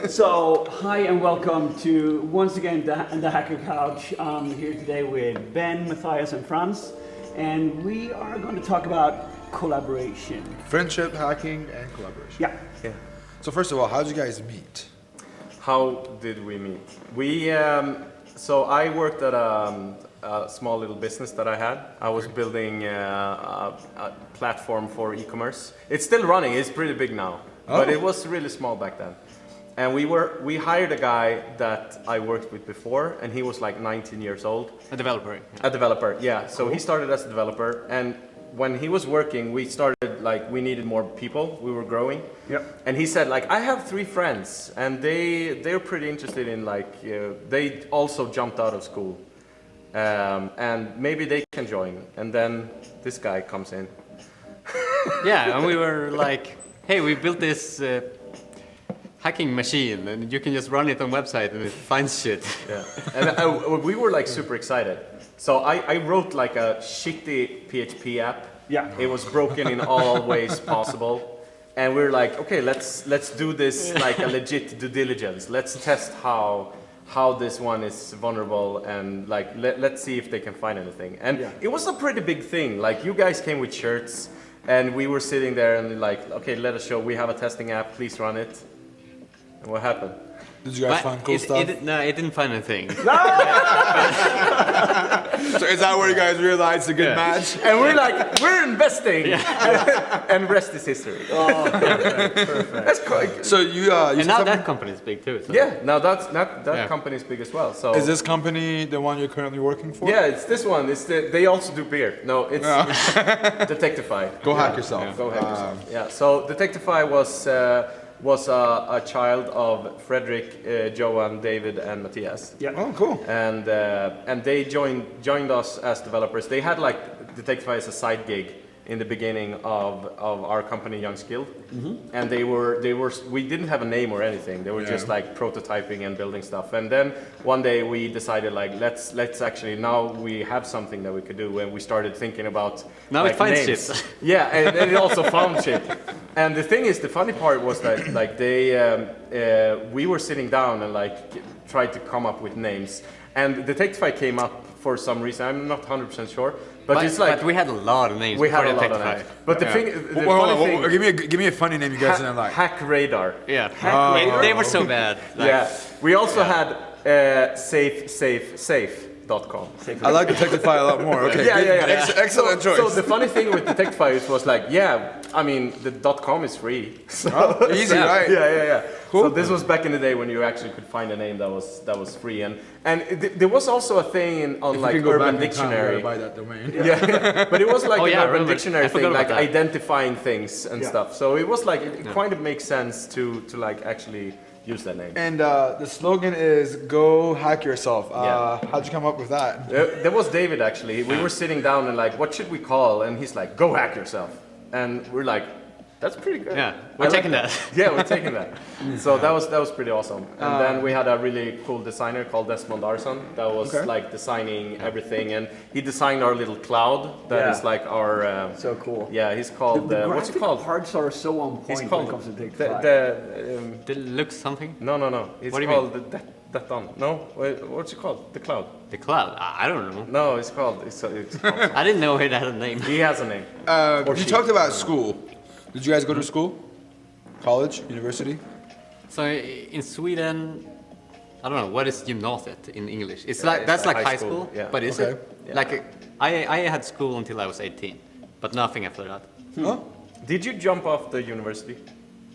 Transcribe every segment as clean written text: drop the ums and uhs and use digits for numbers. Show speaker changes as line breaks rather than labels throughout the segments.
So, hi and welcome to, once again, the Hacker Couch. I'm here today with Ben, Matthias and Franz. And we are going to talk about collaboration.
Friendship, hacking, and collaboration.
Yeah.
So first of all, how did you guys meet?
How did we meet? So I worked at a small little business that I had. I was building a platform for e-commerce. It's still running, it's pretty big now. But it was really small back then. And we hired a guy that I worked with before, and he was like 19 years old.
A developer.
A developer, yeah. So he started as a developer, and when he was working, we started like we needed more people. We were growing.
Yep.
And he said like I have 3 friends, and they're pretty interested in like they also jumped out of school, and maybe they can join. And then this guy comes in.
Yeah, and we were like, hey, we built this hacking machine, and you can just run it on website and it finds shit.
Yeah. And we were like super excited. So I wrote like a shitty PHP app.
Yeah.
It was broken in all ways possible. And we were like, okay, let's do this like a legit due diligence. Let's test how this one is vulnerable, and like let's see if they can find anything. And it was a pretty big thing. Like you guys came with shirts, and we were sitting there and like, okay, let us show. We have a testing app. Please run it. And what happened?
Did you guys find cool stuff?
No, it didn't find anything.
So is that where you guys realized a good match?
And we're like, we're investing. And rest is history.
Oh, perfect.
That's quite.
So you
And now that company is big too. So.
Yeah, now that company is big as well. So
is this company the one you're currently working for?
yeah, it's this one. They also do beer. No, it's Detectify.
Go hack yourself.
Go hack yourself. Yeah. So Detectify was a child of Frederick, Johan, David, and Matthias.
Yeah.
Oh, cool.
And they joined us as developers. They had like Detectify as a side gig in the beginning of our company Young Skilled. And we didn't have a name or anything. They were just like prototyping and building stuff. And then one day we decided like let's actually, now we have something that we could do, and we started thinking about
now
like,
it finds
names.
shit.
Yeah, and it also found shit. And the thing is, the funny part was that like we were sitting down and like tried to come up with names, and Detectify came up for some reason. I'm not 100% sure, but it's like
but we had a lot of names.
we had
for
a lot of
Detectify.
names. But the funny thing,
give me a funny name you guys didn't like.
Hack Radar.
Yeah,
Radar?
they were so bad. Like,
Yeah, we also had safe.com.
I like Detectify a lot more. Okay.
Yeah.
Excellent choice.
So the funny thing with Detectify was like, I mean, the .com is free. So,
easy, right?
Yeah.
Cool.
So this was back in the day when you actually could find a name that was free, and there was also a thing on like Urban Dictionary.
Buy that domain.
Yeah, but it was like an Urban
remember.
Dictionary
I
thing,
forgot
like
about that.
identifying things and stuff. So it was like it kind of makes sense to like actually use that name.
And the slogan is "Go hack yourself." How'd you come up with that?
There was David actually. We were sitting down and like, what should we call? And he's like, "Go hack yourself." And we're like, that's pretty good.
Yeah, we're taking that.
Yeah, we're taking that. So that was pretty awesome. And then we had a really cool designer called Desmond Arson that was like designing everything, and he designed our little cloud that is like our.
So cool.
Yeah, he's called. What's it called?
Parts are so on point
It's
when
called
it comes to Detectify.
It looks something.
No. It's
What do you mean?
called Daton. No, what's it called? The cloud.
The cloud. I don't know.
No, it's called. It's called
I didn't know it had a name.
he has a name.
You talked about school. Did you guys go to school? College? University?
So in Sweden, I don't know, what is gymnasiet in English? It's
Yeah,
like
it's
that's
like
like
high
high
school,
school,
yeah.
but is
Okay.
it? Like I had school until I was 18, but nothing after that.
Huh?
Did you jump off the university?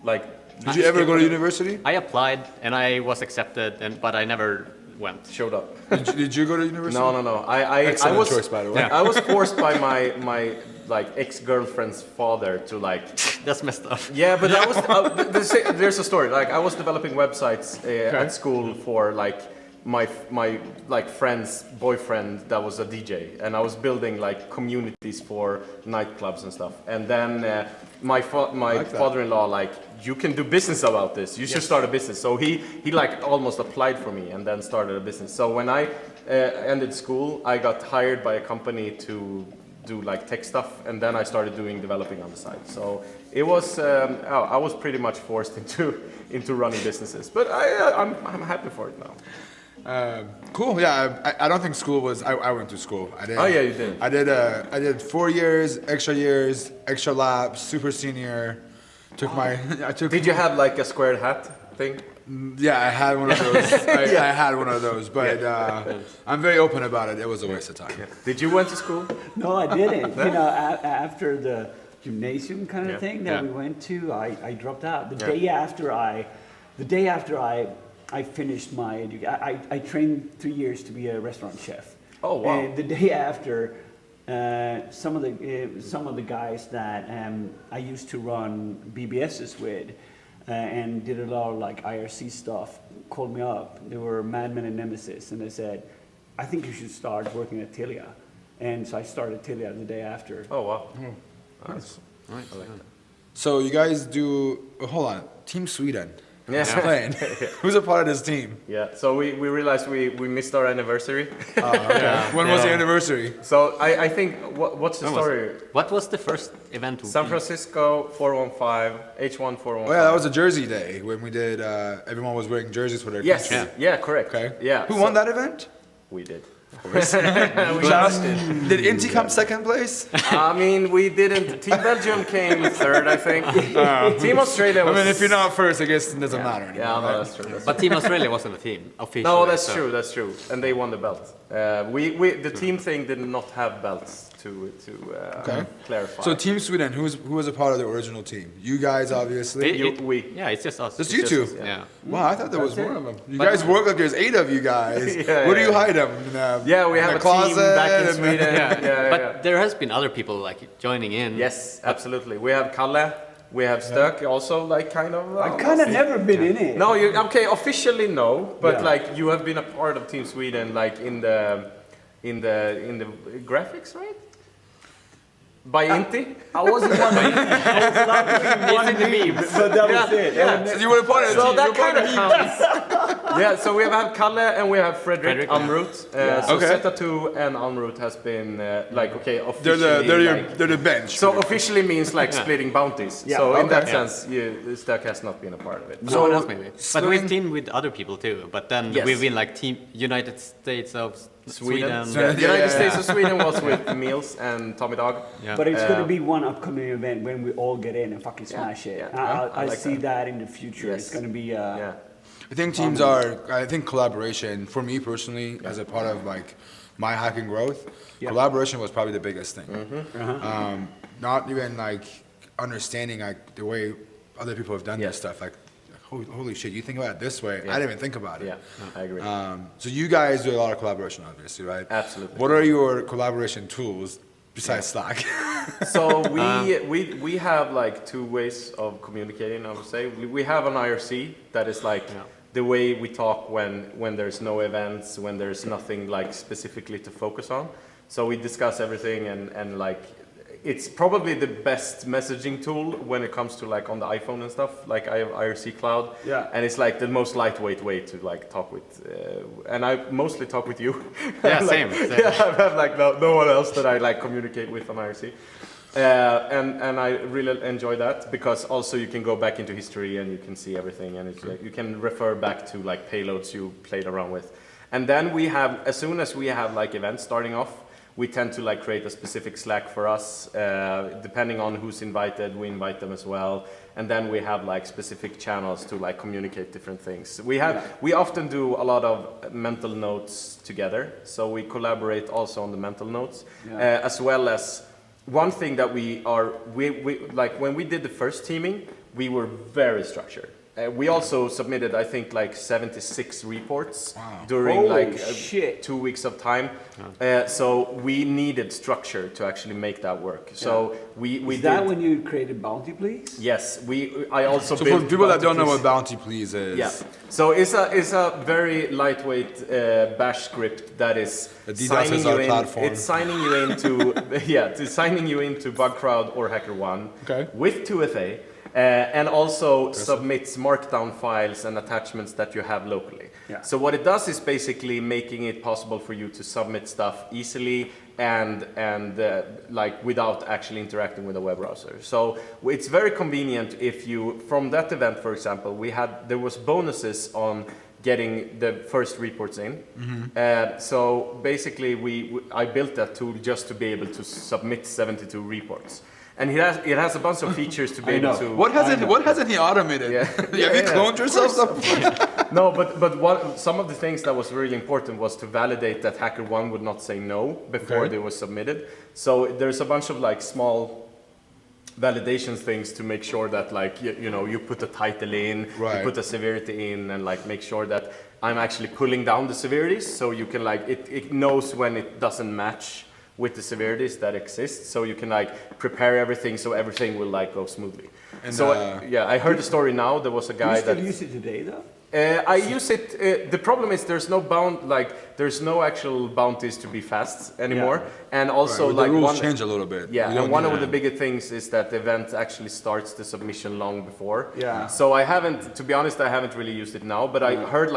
Like,
Did you ever go to university?
I applied and I was accepted, but I never went.
showed up?
Did you go to university?
No. I
Excellent
was
choice, by the way.
I was forced by my like ex-girlfriend's father to like.
That's messed up.
Yeah, but I was. There's a story. Like I was developing websites at school for like my like friend's boyfriend that was a DJ, and I was building like communities for nightclubs and stuff. And then my father-in-law like, you can do business about this. You should start a business. So he like almost applied for me and then started a business. So when I ended school, I got hired by a company to do like tech stuff, and then I started doing developing on the side. So it was I was pretty much forced into running businesses, but I'm happy for it now.
Cool. Yeah, I don't think school was. I went to school. I did.
Oh yeah, you did.
I did 4 years, extra labs, super senior. Took my.
Did you have like a squared hat thing?
Yeah, I had one of those. I had one of those, but I'm very open about it. It was a waste of time.
Yeah. Did you went to school?
No, I didn't. You know, after the gymnasium kind of thing that we went to, I dropped out. The day after I finished my education, I trained 3 years to be a restaurant chef.
Oh wow!
And the day after, some of the guys that I used to run BBSs with and did a lot of like IRC stuff called me up. They were Madmen and Nemesis, and they said, "I think you should start working at Telia." And so I started Telia the day after.
Oh wow! Nice.
Right.
I like that.
So you guys do. Hold on, Team Sweden.
Yeah.
Explain. Who's a part of this team?
Yeah, so we realized we missed our anniversary.
When was the anniversary?
So I think, what's the story?
What was the first event?
San Francisco 415, H1 415.
Oh yeah, that was a Jersey day when we did. Everyone was wearing jerseys for their
Yes,
country.
yeah, correct.
Okay.
Yeah.
Who won that event?
We did.
Did Inti come second place?
I mean, we didn't. Team Belgium came third, I think. Team Australia was...
I mean, if you're not first, I guess it doesn't matter anymore.
Yeah, no,
right?
that's true. That's
But Team Australia wasn't a team officially.
No, that's
so-
true, that's true. And they won the belt. The team thing did not have belts to clarify.
So Team Sweden, who was a part of the original team? You guys, obviously.
Yeah, it's just us.
Just you two.
us,
Yeah.
Wow, I thought there was more of them. You guys work like there's 8 of you guys.
Yeah,
Where do you
yeah.
hide them?
Yeah, we have a team back in Sweden.
But there has been other people like joining in.
Yes, absolutely. We have Collab, we have STÖK also, like kind of.
I kind of never been in it.
No, okay, officially no, but
Yeah.
like you have been a part of Team Sweden, like in the graphics, right? By Inti?
I wasn't one. I was allowed to be one meme, but that was it.
Yeah.
So you were a part of the
So
team.
that kind of counts. Yeah, so we have Kalle and we have Fredrik Amrut. So
Okay.
Zeta2 and Amrut has been like, okay, officially.
They're the bench.
So officially means like splitting bounties.
Yeah.
So in that
Okay.
sense, STÖK has not been a part of it.
No one else maybe. But
Swing-
we've teamed with other people too. But then
Yes.
we've been like Team United States of Sweden.
Yeah, the United
Yeah.
States of Sweden was with Meals and Tommy Dog.
Yeah.
But it's going to be one upcoming event when we all get in and fucking smash it.
yeah. I
I
like
see
that.
that in the future.
Yes.
It's going to be.
Yeah.
I think I think collaboration, for me personally, as a part of like my hacking growth, collaboration was probably the biggest thing. Not even like understanding like the way other people have done this stuff. Like, holy shit, you think about it this way. I didn't even think about it.
Yeah, I agree.
So you guys do a lot of collaboration, obviously, right?
Absolutely.
What are your collaboration tools besides Slack?
So we have like 2 ways of communicating, I would say. We have an IRC that is like the way we talk when there's no events, when there's nothing like specifically to focus on. So we discuss everything and like it's probably the best messaging tool when it comes to like on the iPhone and stuff. Like I have IRC Cloud, and it's like the most lightweight way to like talk with. And I mostly talk with you.
Yeah,
like,
same.
Yeah, I have like no one else that I like communicate with on IRC. And I really enjoy that because also you can go back into history and you can see everything and it's like you can refer back to like payloads you played around with. And then we have, as soon as we have like events starting off, we tend to like create a specific Slack for us, depending on who's invited, we invite them as well. And then we have like specific channels to like communicate different things. We often do a lot of mental notes together. So we collaborate also on the mental notes, as well as one thing that we like when we did the first teaming, we were very structured. We also submitted, I think, like 76 reports during
Holy
like
shit.
2 weeks of time. So we needed structure to actually make that work. So we
Is that when you created Bounty Please?
Yes, I also
So
built
for people that don't know
Bounty
what Bounty Please is,
yeah. So it's a very lightweight bash script that is
A DDoS
signing you
SSR
in.
platform.
It's signing you into signing you into BugCrowd or HackerOne with 2FA. And also submits markdown files and attachments that you have locally. Yeah. So what it does is basically making it possible for you to submit stuff easily and like without actually interacting with a web browser. So it's very convenient if you, from that event, for example, there was bonuses on getting the first reports in. So basically I built that tool just to be able to submit 72 reports. And it has a bunch of features to be able to...
What hasn't he automated?
Yeah.
Have you cloned yourself?
No, but some of the things that was really important was to validate that HackerOne would not say no before they were submitted. So there's a bunch of like small validations things to make sure that like you put the title in, you put the severity in, and like make sure that I'm actually pulling down the severities, so you can like it knows when it doesn't match with the severities that exist, so you can like prepare everything so everything will like go smoothly. And so I heard the story now. There was a guy that...
Do you still use it today though?
I use it. The problem is there's no actual bounties to be fast anymore, and also
the rules change a little bit.
Yeah, and one of the bigger things is that the event actually starts the submission long before.
Yeah.
So I haven't, to be honest, I haven't really used it now, but I heard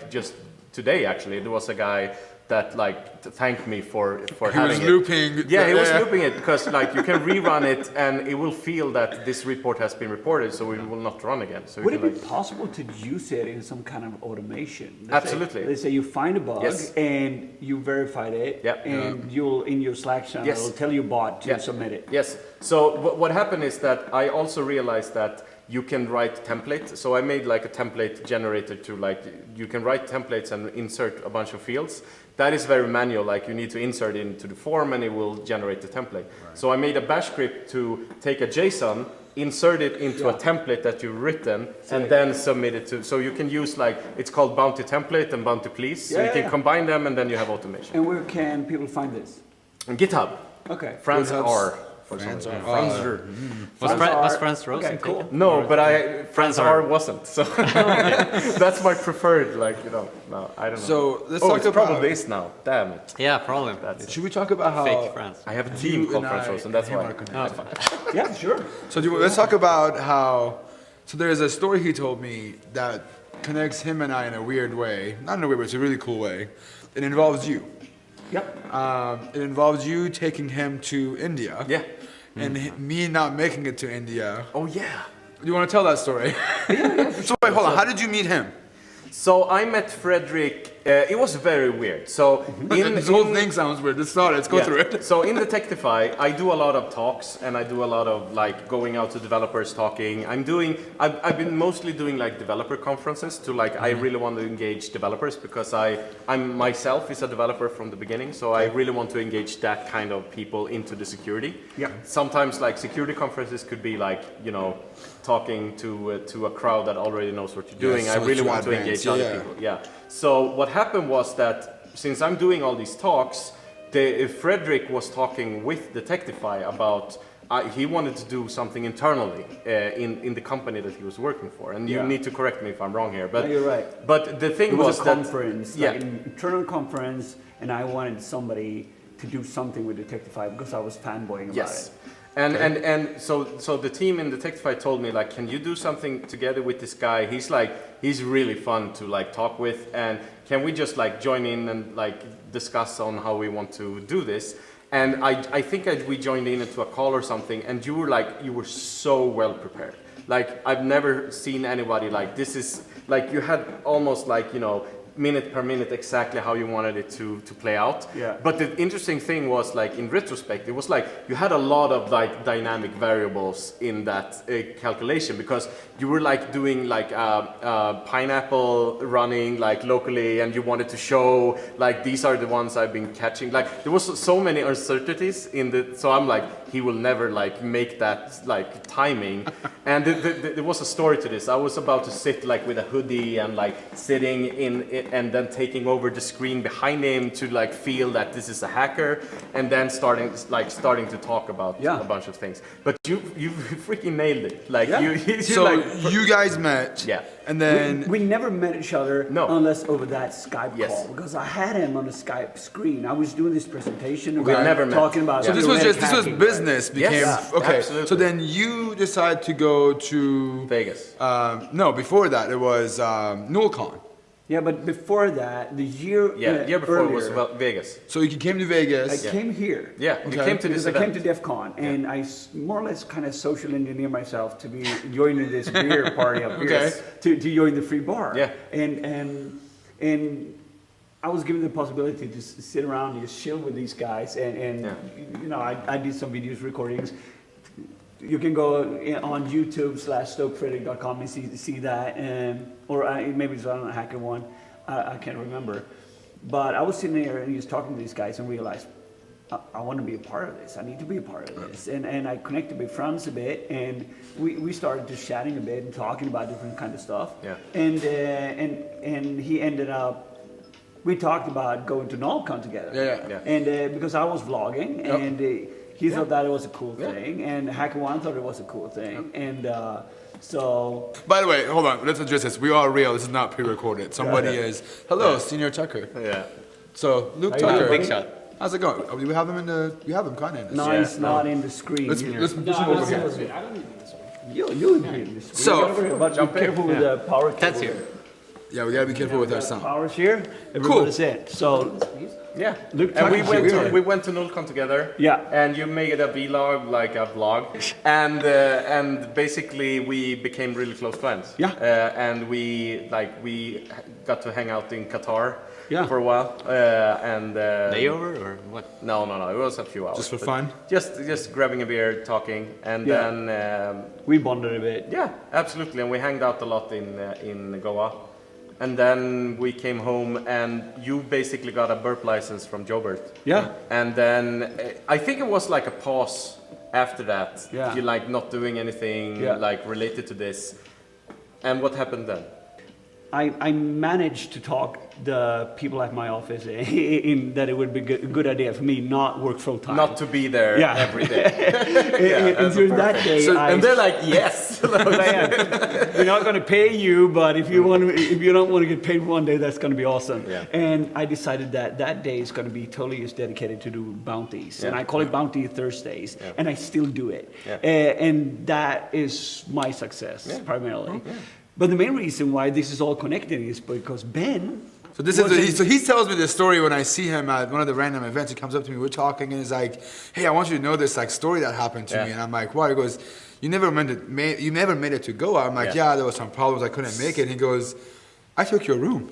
just today actually, there was a guy that like thanked me for having it.
He was looping.
Yeah, he was looping it because like you can rerun it and it will feel that this report has been reported, so it will not run again. So
would it be possible to use it in some kind of automation?
Absolutely.
Let's say you find a bug and you verified it, and you'll in your Slack channel it'll tell your bot to submit it.
Yes. So what happened is that I also realized that you can write templates. So I made like a template generator to like, you can write templates and insert a bunch of fields. That is very manual, like you need to insert it into the form and it will generate the template. So I made a bash script to take a JSON, insert it into a template that you've written, and then submit it to, so you can use like, it's called bounty template and bounty please. So you can combine them and then you have automation.
And where can people find this?
On GitHub.
Okay.
FRANS R.
FRANS R.
Was FRANS ROSÉN?
Okay, cool.
No, but FRANS R wasn't. So that's my preferred. Like no, I don't know.
So let's
talk
talk
it's
about
probably is now. Damn it.
Yeah, probably.
Should we talk about how
Fake friends.
I have a team called FRANS ROSÉN, that's why.
Yeah, sure.
So let's talk about how. So there's a story he told me that connects him and I in a weird way. Not in a weird way. It's a really cool way. It involves you.
Yep.
It involves you taking him to India.
Yeah.
And me not making it to India.
Oh yeah.
You want to tell that story? So wait, hold on. How did you meet him?
So I met Frederick. It was very weird. So
This whole thing sounds weird. Let's start. Let's go through it.
So in Detectify, I do a lot of talks and I do a lot of like going out to developers talking. I've been mostly doing like developer conferences to like, I really want to engage developers because I'm myself is a developer from the beginning. So I really want to engage that kind of people into the security.
Yeah.
Sometimes like security conferences could be like, talking to a crowd that already knows what you're doing. I really want to engage other people. Yeah. So what happened was that since I'm doing all these talks, Frederick was talking with Detectify about he wanted to do something internally in the company that he was working for. And you need to correct me if I'm wrong here. But
no, you're right.
But the thing
it was a
that
conference, like an internal conference, and I wanted somebody to do something with Detectify because I was fanboying about it.
And so the team in Detectify told me like, can you do something together with this guy? He's really fun to like talk with, and can we just like join in and like discuss on how we want to do this? And I think we joined in into a call or something, and you were so well prepared. Like I've never seen anybody like this. Is like you had almost like minute per minute exactly how you wanted it to play out.
Yeah.
But the interesting thing was like in retrospect, it was like you had a lot of like dynamic variables in that calculation because you were like doing like pineapple running like locally, and you wanted to show like these are the ones I've been catching. Like there was so many uncertainties in the. So I'm like, he will never like make that like timing. And there was a story to this. I was about to sit like with a hoodie and like sitting in it, and then taking over the screen behind him to like feel that this is a hacker, and then starting to talk about a bunch of things. But you freaking nailed it. Like
you guys met.
Yeah.
And then
we never met each other unless over that Skype
Yes.
call, because I had him on the Skype screen. I was doing this presentation
We never met.
talking about
so this was business became
Yes,
okay.
absolutely.
So then you decide to go to
Vegas.
no, before that it was NullCon.
Yeah, but before that, the year
year before was
earlier,
Vegas.
So you came to Vegas.
I came here.
Yeah, you
Okay.
came to this
Because I came
event.
to DEF CON, and I more or less kind of social engineer myself to be joining this beer party up here,
Okay.
to join the free bar.
Yeah.
And I was given the possibility to sit around and just chill with these guys, and
Yeah.
you know, I did some videos recordings. You can go on YouTube/STÖKFredrik.com and see that, or maybe it's on HackerOne. I can't remember. But I was sitting there and he was talking to these guys and realized I want to be a part of this. I need to be a part of this. And I connected with Frans a bit, and we started just chatting a bit and talking about different kind of stuff.
Yeah.
And he ended up. We talked about going to NAHAMSEC together.
Yeah.
And because I was vlogging, and he thought that it was a cool thing, and HackerOne thought it was a cool thing, and so.
By the way, hold on. Let's address this. We are real. This is not pre-recorded. Somebody is. Hello, Senior Tucker.
Yeah.
So Luke
How you
Tucker.
doing?
Big shot.
How's it going? Oh, we have him in the. We have him kind of.
No, it's not in the screen.
Let's
here.
push him over here.
I don't need this one.
You'll be in the screen.
So,
Get over here, but be careful with the power cable.
Ted's here.
Yeah, we gotta be careful with our sound.
Power's here. Everybody's in. So
Yeah.
Luke
And we
Tucker's
went
here.
to we went to NullCon together.
Yeah.
And you made a vlog, like a vlog, and basically we became really close friends.
Yeah.
And we got to hang out in Qatar.
Yeah.
For a while. And
Layover or what?
No. It was a few hours.
Just for
but
fun?
Just grabbing a beer, talking, and
Yeah.
then
We bonded a bit.
yeah, absolutely. And we hanged out a lot in Goa. And then we came home, and you basically got a burp license from Jobert.
Yeah.
And then I think it was like a pause after that.
Yeah.
You like not doing anything like related to this. And what happened then?
I managed to talk the people at my office in that it would be a good idea for me not work full time.
Not to be there
Yeah.
every day.
And
that's
during that day,
and they're like, yes.
we're not going to pay you, but if you don't want to get paid one day, that's going to be awesome.
Yeah.
And I decided that day is going to be totally just dedicated to do bounties, and
Yeah.
I call it Bounty Thursdays,
Yeah.
and I still do it.
Yeah.
And that is my success primarily. But the main reason why this is all connected is because Ben.
So this is he tells me this story when I see him at one of the random events. He comes up to me, we're talking, and he's like, "Hey, I want you to know this like story that happened to me." And I'm like, "What?" He goes, "You never made it to Goa." I'm like, "Yeah, there was some problems. I couldn't make it." And he goes, "I took your room."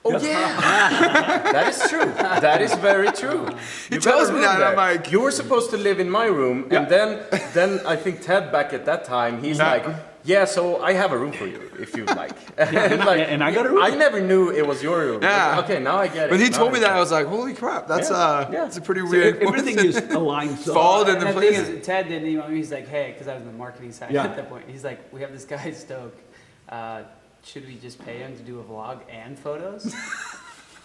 Oh yeah, that is true. That is very true.
He tells me that, and I'm like,
you were supposed to live in my room, and then I think Ted back at that time, he's like, yeah, so I have a room for you if you like.
And I got a room.
I never knew it was your room.
Yeah.
Like, okay, now I get it.
When he
Now
told me
I
that,
get
I
it.
was like, "Holy crap! That's
Yeah.
a pretty
So
weird."
everything is aligned. So
Followed in
And
the
the thing
place.
is, Ted didn't email me. He's like, hey, because I was in the marketing side
Yeah.
at that point. He's like, we have this guy Stoke. Should we just pay him to do a vlog and photos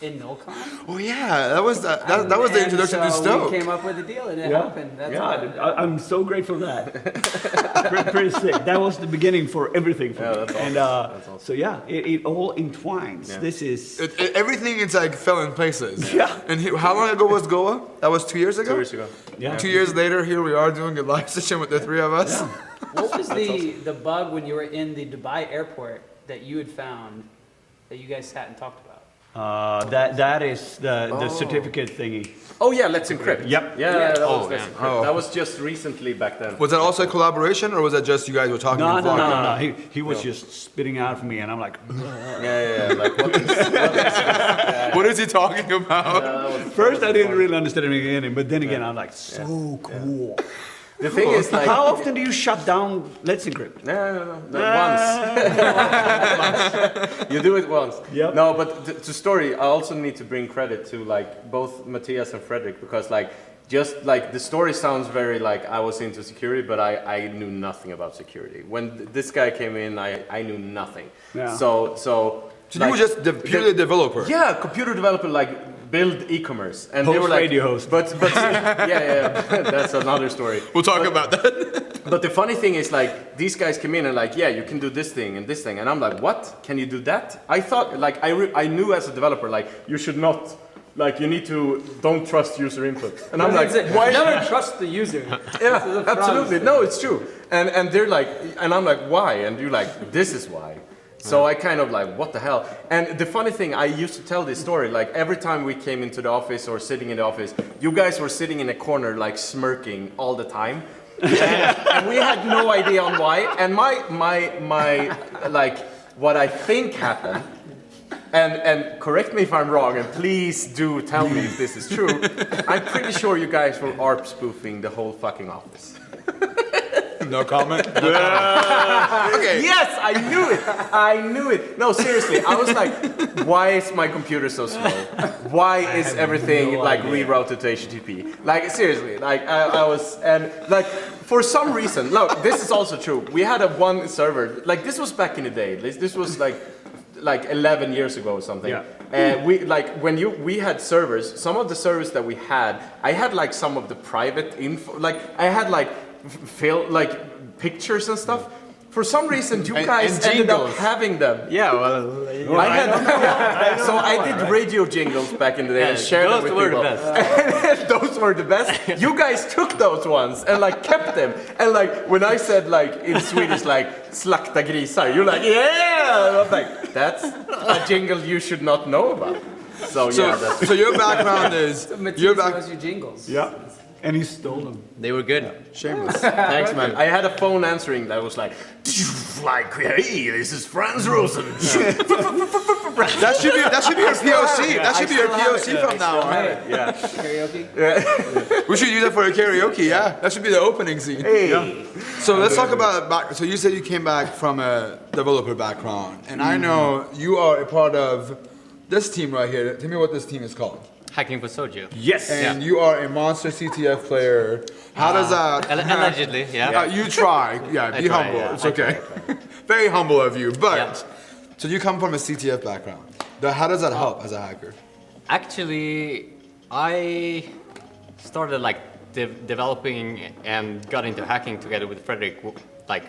in NullCon?
Oh yeah, that was the introduction to
So
Stoke.
we came up with a deal, and it happened. That's all.
I'm so grateful for that. Pretty sick. That was the beginning for everything for me.
that's awesome.
And so yeah, it all entwines.
Yeah.
This is
Everything it's like fell in places.
Yeah.
And how long ago was Goa? That was 2 years ago.
2 years ago.
yeah.
2 years later, here we are doing a live session with the three of us.
What was the bug when you were in the Dubai airport that you had found that you guys sat and talked about?
That is the certificate thingy.
Oh yeah, let's encrypt.
Yep.
Yeah,
Oh,
Let's
yeah.
Encrypt.
Oh.
That was just recently back then.
Was that also a collaboration, or was that just you guys were talking?
No.
in vlog?
He was just spitting out for me, and I'm like,
Yeah. Like what is
What is he talking about?
first I didn't really understand anything, but then again I'm like, so cool.
the thing is like
How often do you shut down Let's Encrypt?
No, once. You do it once.
Yep.
No, but to story, I also need to bring credit to like both Matthias and Fredrik because like just like the story sounds very like I was into security, but I knew nothing about security. When this guy came in, I knew nothing.
Yeah.
So
So
like,
you were just purely developer.
yeah, computer developer like build e-commerce, and they
Host
were like
radio host.
But that's another story.
We'll talk about that.
But the funny thing is, like, these guys come in and like, yeah, you can do this thing and this thing, and I'm like, what? Can you do that? I thought, like, I knew as a developer, like, you should not, like, you need to don't trust user input, and I'm like, why?
Never trust the user.
Yeah, absolutely. No, it's true. And they're like, and I'm like, why? And you're like, this is why. So I kind of like, what the hell? And the funny thing, I used to tell this story, like every time we came into the office or sitting in the office, you guys were sitting in a corner like smirking all the time. And we had no idea on why. And my like, what I think happened, and correct me if I'm wrong, and please do tell me if this is true, I'm pretty sure you guys were ARP spoofing the whole fucking office.
No comment. Okay.
Yes, I knew it. No, seriously, I was like, why is my computer so slow? Why is everything like rerouted to HTTP? Like seriously, like I was, and like for some reason, look, this is also true. We had a one server, like this was back in the day. This was like 11 years ago or something.
Yeah.
We like when we had servers. Some of the servers that we had, I had like some of the private info. Like I had like pictures and stuff. For some reason, you guys ended up having them.
Yeah, well,
I had, so I did radio jingles back in the day and shared them with people.
Those were the best.
Those were the best. You guys took those ones and like kept them. And like when I said like in Swedish like slakta grisar, you're like yeah. And I'm like that's a jingle you should not know about. So yeah, that's
So your background is your back.
Those your jingles.
Yeah. And he stole them.
they were good.
Shameless.
thanks, man. I had a phone answering that was like hey, this is FRANS ROSÉN.
That should be your POC. That should be your POC from now on.
Yeah.
Karaoke?
We should use it for a karaoke. Yeah, that should be the opening scene.
Hey.
So let's talk about back. So you said you came back from a developer background, and I know you are a part of this team right here. Tell me what this team is called.
Hacking for Soju.
Yes.
And you are a monster CTF player. How does that?
Allegedly, yeah.
You try. Yeah, be
try,
humble.
yeah.
It's okay. Very humble of you. But
Yeah.
so you come from a CTF background. How does that help as a hacker?
Actually, I started like developing and got into hacking together with Frederick like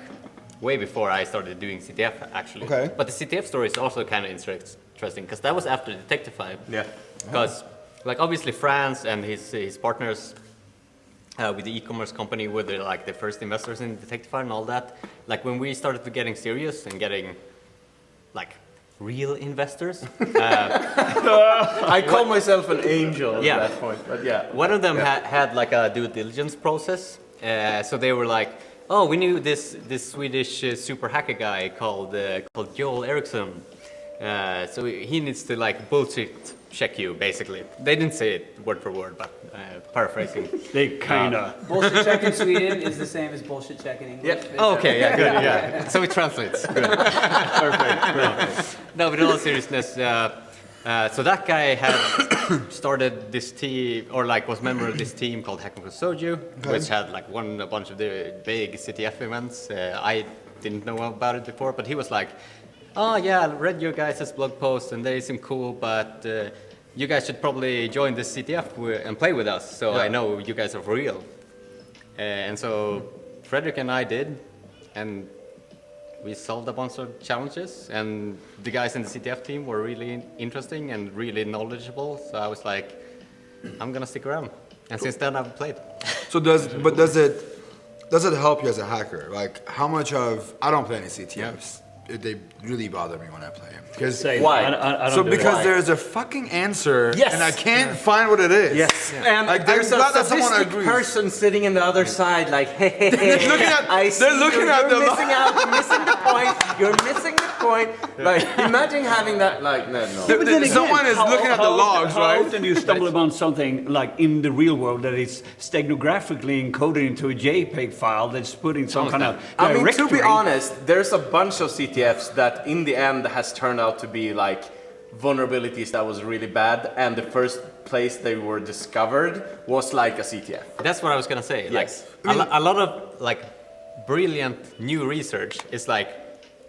way before I started doing CTF actually.
Okay.
But the CTF story is also kind of interesting because that was after Detectify.
Yeah.
Because like obviously Franz and his partners with the e-commerce company were like the first investors in Detectify and all that. Like when we started to getting serious and getting like real investors.
I call myself an angel at
Yeah.
that point, but yeah.
One of them had like a due diligence process. So they were like, oh, we knew this Swedish super hacker guy called Joel Eriksson. So he needs to like bullshit check you, basically. They didn't say it word for word, but paraphrasing.
They kind of.
Bullshit check in Sweden is the same as bullshit check in English.
Yeah.
Oh, okay, yeah, good, yeah. So it translates. Good. Perfect. No, but in all seriousness, so that guy had started this team, or like was member of this team called Hacking for Soju, which had like won a bunch of the big CTF events. I didn't know about it before, but he was like, oh yeah, I read your guys' blog post and they seem cool, but you guys should probably join this CTF and play with us, so I know you guys are for real. And so Frederick and I did, and we solved a bunch of challenges, and the guys in the CTF team were really interesting and really knowledgeable, so I was like, I'm gonna stick around. And since then I've played.
So does it help you as a hacker? Like how much of I don't play any CTFs. They really bother me when I play them. Because
Why?
I don't
so
do
because
it.
there's a fucking answer,
Yes.
and I can't find what it is.
Yes, and
Like,
there's
I'm
a
glad that someone
sadistic
agrees.
person sitting in the other side, like, hey, hey, hey,
They're looking at-
I see
they're looking
you,
at
you're
the lo-
missing out, you're missing the point, you're missing the point. Like, imagine having that, like, no.
But then again,
Someone is looking at the logs,
how
right?
often do you stumble upon something like in the real world that is stenographically encoded into a JPEG file that's put in some kind of
I mean,
directory?
to be honest, there's a bunch of CTFs that in the end has turned out to be like vulnerabilities that was really bad, and the first place they were discovered was like a CTF.
That's what I was gonna say. Like
Yes.
a lot of like brilliant new research is like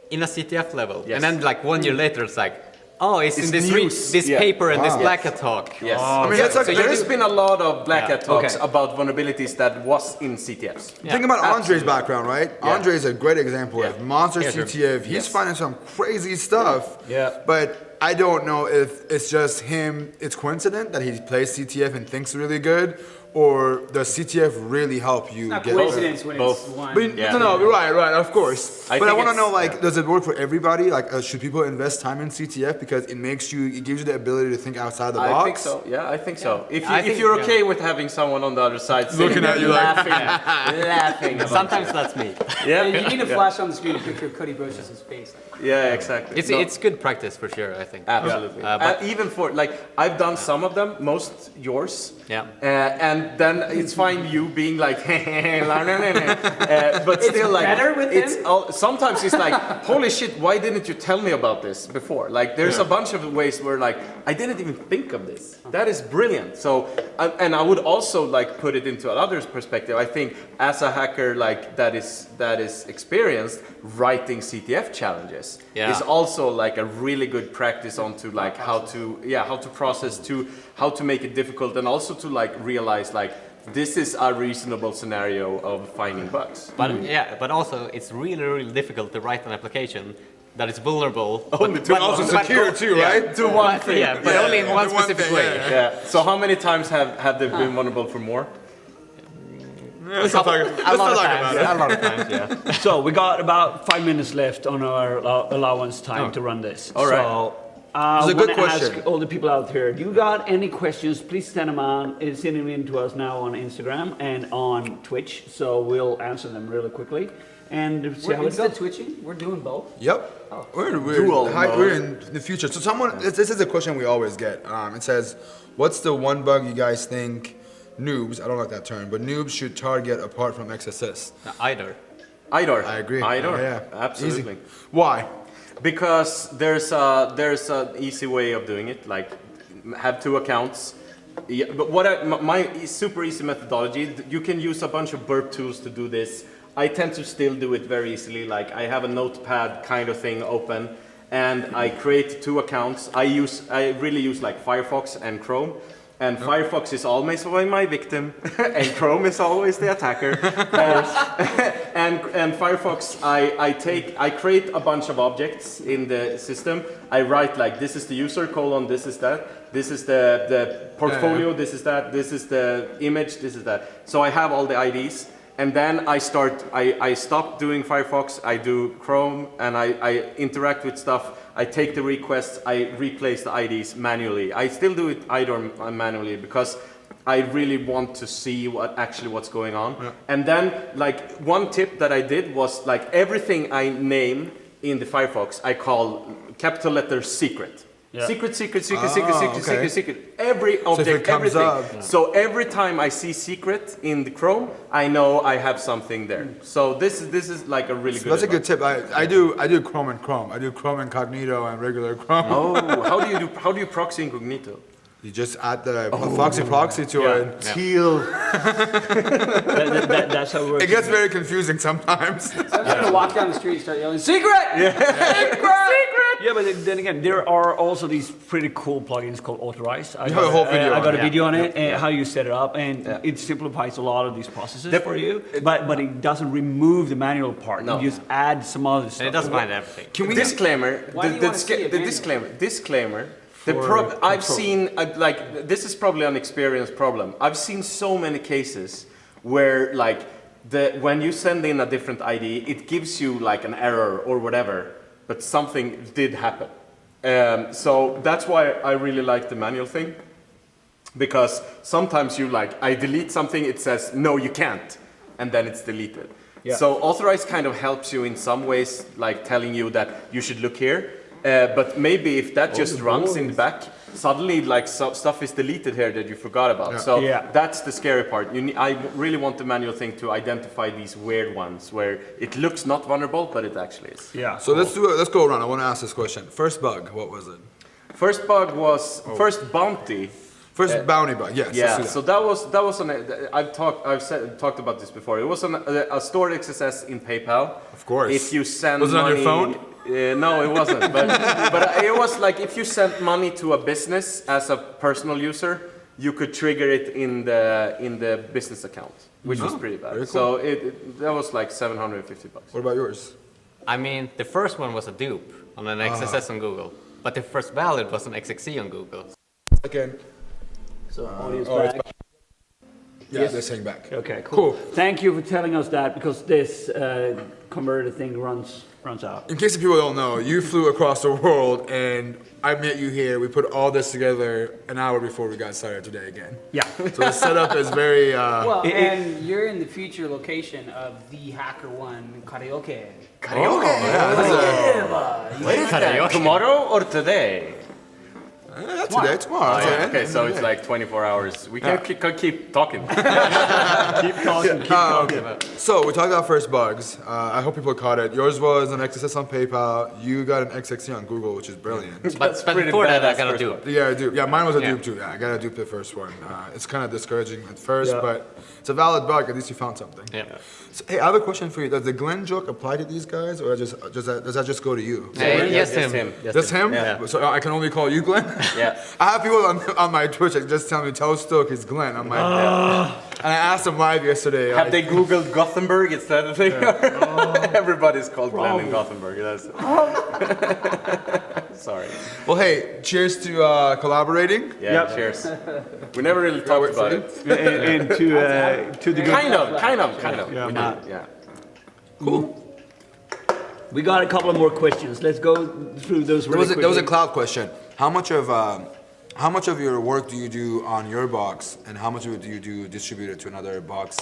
in a CTF level,
Yes.
and then like 1 year later it's like, oh, it's in this
news.
this
Yeah.
paper and this
Wow.
Black Hat talk.
Yes.
I mean, that's like
so there's been a lot of Black Hat talks
okay.
about vulnerabilities that was in CTFs.
Yeah.
Think about Andre's background, right?
Yeah.
Andre is a great example of monster
Yeah, sure.
CTF. He's
Yes.
finding some crazy stuff.
Yeah.
But I don't know if it's just him, it's coincident that he plays CTF and thinks really good, or does CTF really help you
Not
get
coincidence when
Both.
it's one.
But
Yeah.
no, right, of course.
I
But I
think
want to
it's-
know, like,
yeah.
does it work for everybody? Like, should people invest time in CTF because it gives you the ability to think outside the box?
I think so. Yeah, I think so.
I
If
think-
you're
yeah.
okay with having someone on the other side
Looking
sitting
at
there
you like-
laughing about
Sometimes that's me.
Yeah, you need a flash on the screen to picture Cody Brochus' face.
Yeah, exactly.
It's good practice for sure, I think.
Absolutely.
But-
Even for like, I've done some of them, most yours.
Yeah.
And then it's fine you being like, but
It's
still like,
better with
it's
him?
sometimes it's like, holy shit, why didn't you tell me about this before? Like, there's a bunch of ways where like, I didn't even think of this. That is brilliant. So, and I would also like put it into another's perspective. I think as a hacker like that is experienced, writing CTF challenges
Yeah.
is also like a really good practice onto like how to process, how to make it difficult, and also to like realize like this is a reasonable scenario of finding bugs.
But yeah, but also it's really, really difficult to write an application that is vulnerable.
Only to-
Also secure too, right?
To one thing.
Yeah, but only in one
only one
specific
thing,
way.
yeah.
Yeah. So how many times have they been vulnerable for more?
Let's not talk
A lot of
about
times.
it.
A lot of times, yeah.
So we got about 5 minutes left on our allowance time to run this.
All right.
So,
It's a good
wanna
question.
ask all the people out there, you got any questions, please send them in to us now on Instagram and on Twitch. So we'll answer them really quickly and see
We're
how it
instead
goes.
twitching, we're doing both.
Yep.
Dual
We're in the future. So this is a question we always get. It says, what's the one bug you guys think noobs, I don't like that term, but noobs should target apart from XSS?
Either.
IDOR.
I agree.
IDOR.
Yeah.
Absolutely.
Easy. Why?
Because there's an easy way of doing it. Like have two accounts. Yeah, but my super easy methodology. You can use a bunch of burp tools to do this. I tend to still do it very easily. Like I have a notepad kind of thing open, and I create two accounts. I really use like Firefox and Chrome. And Firefox is always my victim, and Chrome is always the attacker. And Firefox, I create a bunch of objects in the system. I write like, this is the user, colon, this is that. This is the portfolio, this is that. This is the image, this is that. So I have all the IDs. And then I stop doing Firefox, I do Chrome, and I interact with stuff. I take the requests, I replace the IDs manually. I still do it IDOR manually because I really want to see what's going on. Yeah. And then like one tip that I did was like everything I name in the Firefox, I call capital letter secret.
Yeah.
Secret.
okay.
Secret. Every object,
comes
everything.
up.
So every time I see secret in the Chrome, I know I have something there. So this is like a really good.
That's a good tip. I do Chrome and Chrome. I do Chrome incognito and regular Chrome.
Oh, how do you proxy incognito?
You just add the Foxy proxy to it.
Teal.
That's how it works.
It gets very confusing sometimes.
I'm just gonna walk down the street and start yelling, "Secret! Secret!
Yeah, but then again, there are also these pretty cool plugins called Authorize.
You have a whole video
I got
on
a
it.
video on it, and how you set it up, and it simplifies a lot of these processes for you. But it doesn't remove the manual part.
No.
You just add some other stuff.
And it doesn't mind everything.
Disclaimer.
Why do you wanna see it manually?
Disclaimer.
For
I've seen like this is probably an experienced problem. I've seen so many cases where like when you send in a different ID, it gives you like an error or whatever, but something did happen. So that's why I really like the manual thing, because sometimes you like I delete something, it says no you can't, and then it's deleted.
Yeah.
So Authorize kind of helps you in some ways, like telling you that you should look here. But maybe if that just runs in the back, suddenly like stuff is deleted here that you forgot about.
Yeah.
So
Yeah.
that's the scary part. I really want the manual thing to identify these weird ones where it looks not vulnerable, but it actually is.
Yeah.
So let's go around. I want to ask this question. First bug, what was it?
First bug was first bounty.
First bounty bug. Yes. let's
Yeah,
do that.
so that was I've talked about this before. It was a stored XSS in PayPal.
Of course.
If you send
Was it on
money,
your phone?
No, it wasn't. But it was like if you sent money to a business as a personal user, you could trigger it in the business account, which was pretty bad.
very cool.
So that was like $750.
What about yours?
I mean, the first one was a dupe on an XSS on Google, but the first valid was an XXE on Google.
Again.
So audience
oh, it's
back.
Yeah,
Yes.
they're saying back.
Okay, cool.
Cool.
Thank you for telling us that because this converter thing runs out.
In case the people don't know, you flew across the world and I met you here. We put all this together an hour before we got started today again.
Yeah.
So the setup is very.
Well, and you're in the future location of the HackerOne karaoke.
Oh, yeah, this is
When is that? Tomorrow or today?
that's today, tomorrow.
Oh, yeah.
today.
Okay, so it's like 24 hours. We can keep talking.
Keep talking.
So we talked about first bugs. I hope people caught it. Yours was an XSS on PayPal. You got an XXC on Google, which is brilliant.
But
pretty
before that, I
badass
got a
first
dupe.
Yeah, I do. Yeah, mine was a
Yeah.
dupe too. Yeah, I got to dupe the first one. It's kind of discouraging at first,
Yeah.
but it's a valid bug. At least you found something.
Yeah.
So, hey, I have a question for you. Does the Glenn joke apply to these guys, or does that just go to you?
Yes,
Just
him.
him.
Just him?
Yeah.
So I can only call you Glenn?
Yeah.
I have people on my Twitch that just tell me, tell Stoke he's Glenn. I'm like, and I asked him live yesterday.
Have they Googled Gothenburg? Is that a thing? Everybody's called Glenn in Gothenburg. That's Sorry.
Well, hey, cheers to collaborating.
Yeah,
Yep.
cheers. We never really talked about it.
And to the good.
Kind of.
Yeah,
We
Matt.
did, yeah.
We got a couple of more questions. Let's go through those really quickly.
There was a cloud question. How much of your work do you do on your box, and how much of it do you do distributed to another box,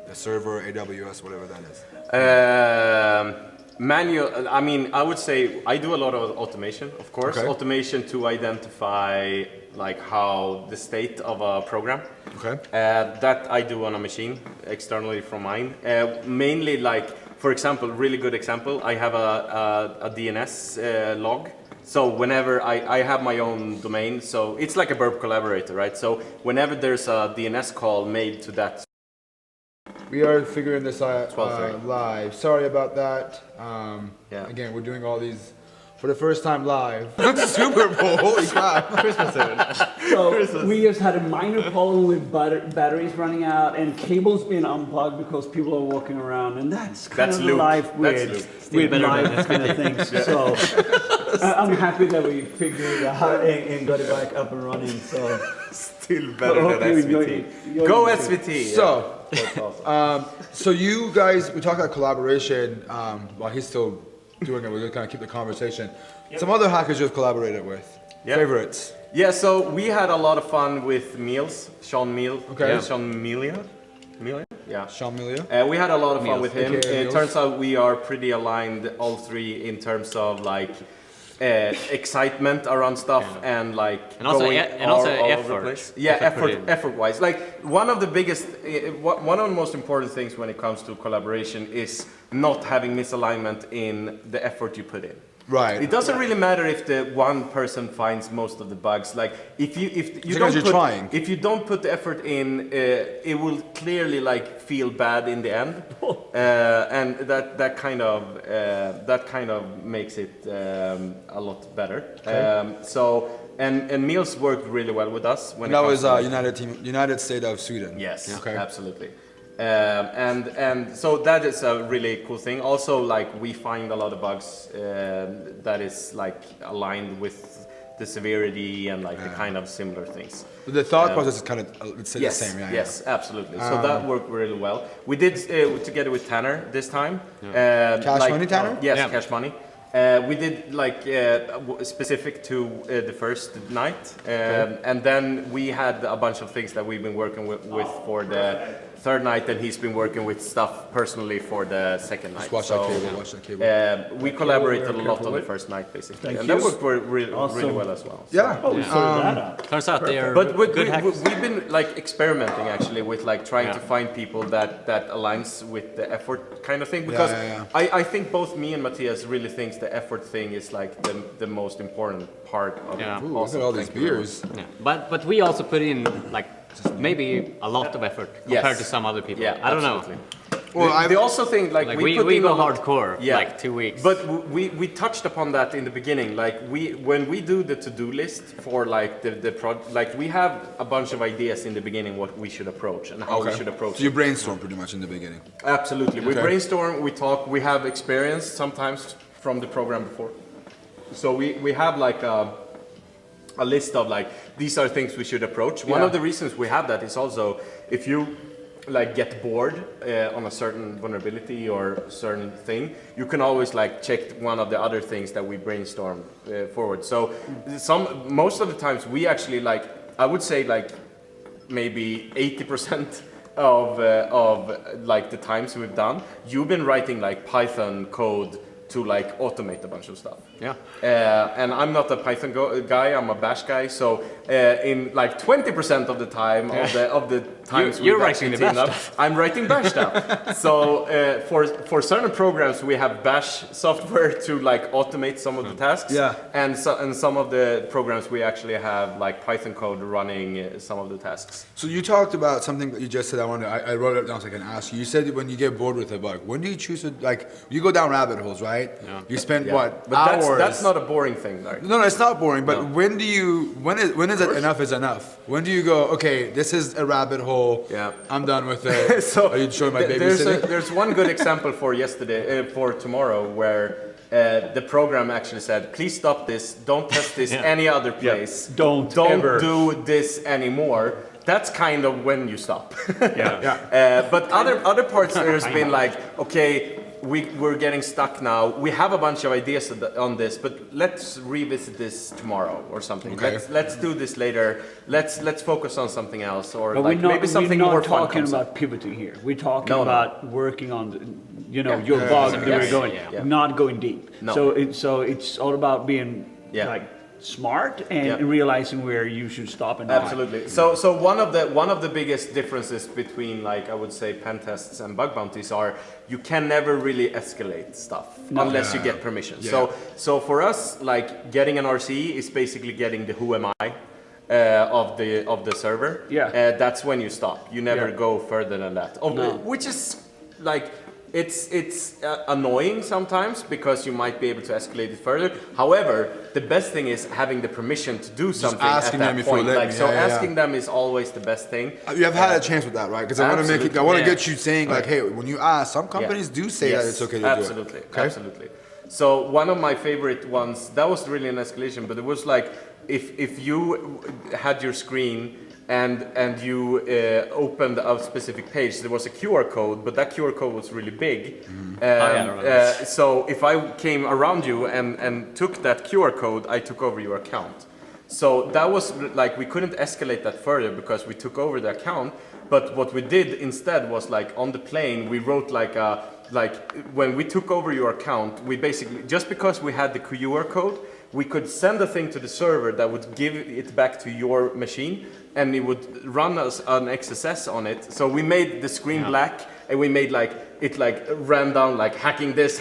a server, AWS, whatever that is?
Manual, I mean, I would say I do a lot of automation, of course.
Okay.
Automation to identify like how the state of a program.
Okay.
That I do on a machine externally from mine. Mainly like, for example, really good example, I have a DNS log. So whenever I have my own domain, so it's like a burp collaborator, right? So whenever there's a DNS call made to that.
We are figuring this out
12:30.
live. Sorry about that.
Yeah.
Again, we're doing all these for the first time live. Super Bowl, holy crap.
So we just had a minor problem with batteries running out and cables being unplugged because people are walking around, and that's kind
That's
of
Luke.
life
That's
with live kind of things. So I'm happy that we figured it out and got it back up and running. So
Still better than
Hopefully we
SVT. Go SVT.
So you guys, we talked about collaboration. While he's still doing it, we're gonna kind of keep the conversation. Some other hackers you've collaborated with.
Yeah.
Favorites.
Yeah, so we had a lot of fun with Meals, Sean Meal.
Okay.
Yeah. Sean Melia? Melia? Yeah.
Sean Milia.
We had a lot of fun with him.
AKA
It
Meals.
turns out we are pretty aligned, all three, in terms of like excitement around stuff and like
And also
going
all
over the
effort.
place. Yeah,
Effort put in.
effort-wise. Like one of the biggest, one of the most important things when it comes to collaboration is not having misalignment in the effort you put in.
Right.
It doesn't really matter if the one person finds most of the bugs. Like if you
Because you're trying.
if you don't put the effort in, it will clearly like feel bad in the end, and that kind of makes it a lot better. And Meals worked really well with us when
That
it
was
comes to
United State of Sweden.
Yes,
Okay.
absolutely. And so that is a really cool thing. Also, like we find a lot of bugs that is like aligned with the severity and like the kind of similar things.
The thought process is kind of let's say
Yes,
the same. Yeah.
yes, absolutely. So that worked really well. We did together with Tanner this time.
Cash Money Tanner?
Yes,
Yeah.
Cash Money. We did like specific to the first night, and then we had a bunch of things that we've been working with for the third night, and he's been working with stuff personally for the second night.
Watch that cable.
We collaborated a lot on the first night, basically, and that worked really well as well. So.
Yeah.
Oh, we sorted that out.
Turns out they are
But
good hackers.
we've been like experimenting actually with like trying to find people that aligns with the effort kind of thing, because
yeah.
I think both me and Matthias really thinks the effort thing is like the most important part of
Yeah.
it.
Ooh, look at all these beers.
Yeah. But we also put in like maybe a lot of effort compared to some other people.
Yeah,
I don't
absolutely.
know.
Well,
They also think like
we
put in
go
a lot-
hardcore like 2 weeks.
But we touched upon that in the beginning. Like when we do the to-do list for like the like we have a bunch of ideas in the beginning what we should approach and how we should approach
So you brainstorm pretty much in the beginning.
Absolutely. We brainstorm, we talk, we have experience sometimes from the program before. So we have like a list of like, these are things we should approach. One of the reasons we have that is also if you like get bored on a certain vulnerability or certain thing, you can always like check one of the other things that we brainstorm forward. So most of the times we actually like, I would say like maybe 80% of like the times we've done, you've been writing like Python code to like automate a bunch of stuff.
Yeah.
And I'm not a Python guy, I'm a Bash guy. So in like 20% of the time of the times
you're
we've
writing
actually
the Bash
teamed up,
stuff.
I'm writing Bash stuff. So for certain programs we have Bash software to like automate some of the tasks.
Yeah.
And some of the programs we actually have like Python code running some of the tasks.
So you talked about something that you just said. I wrote it down so I can ask you. You said when you get bored with a bug, when do you choose to like? You go down rabbit holes, right?
Yeah.
You spend what
But
hours?
that's not a boring thing, right?
No, it's not boring. But
No.
when is it enough is enough? When do you go? Okay, this is a rabbit hole.
Yeah.
I'm done with it.
So
are you showing my
there's
babysitting?
there's one good example for yesterday, for tomorrow, where the program actually said, please stop this, don't test this any other place,
Don't ever.
do this anymore. That's kind of when you stop.
Yeah.
But other parts there's been like, okay, we're getting stuck now. We have a bunch of ideas on this, but let's revisit this tomorrow or something.
Okay.
Let's do this later. Let's focus on something else, or
But
like maybe something
we're
more
not
fun
talking
comes up.
about pivoting here. We're talking
No, no.
about working on your
Yeah.
bug
Yeah.
that
Yes.
we're going,
Yeah.
not going deep.
No.
So it's all about being like smart and realizing where you should stop and not.
Absolutely. So one of the biggest differences between like I would say pen tests and bug bounties are you can never really escalate stuff unless you get permission.
Yeah.
So for us, like getting an RCE is basically getting the who am I of the server.
Yeah.
That's when you stop. You never
Yeah.
go further than that.
No.
Which is like it's annoying sometimes because you might be able to escalate it further. However, the best thing is having the permission to do something
asking
at
them
that
if you
point.
let
Like
me.
so,
Yeah, yeah,
asking them is always the best thing.
You have had a chance with that, right? Because I want to make it. I
Absolutely.
want to
Yeah.
get you saying like, hey, when you ask, some companies do say that it's okay to
absolutely,
do it. Okay?
Absolutely. So one of my favorite ones, that was really an escalation, but it was like if you had your screen and you opened a specific page, there was a QR code, but that QR code was really big. So if I came around you and took that QR code, I took over your account. So that was like, we couldn't escalate that further because we took over the account. But what we did instead was like on the plane, we wrote like when we took over your account, we basically, just because we had the QR code, we could send a thing to the server that would give it back to your machine and it would run us an XSS on it. So we made the screen black and we made like, it like ran down like hacking this,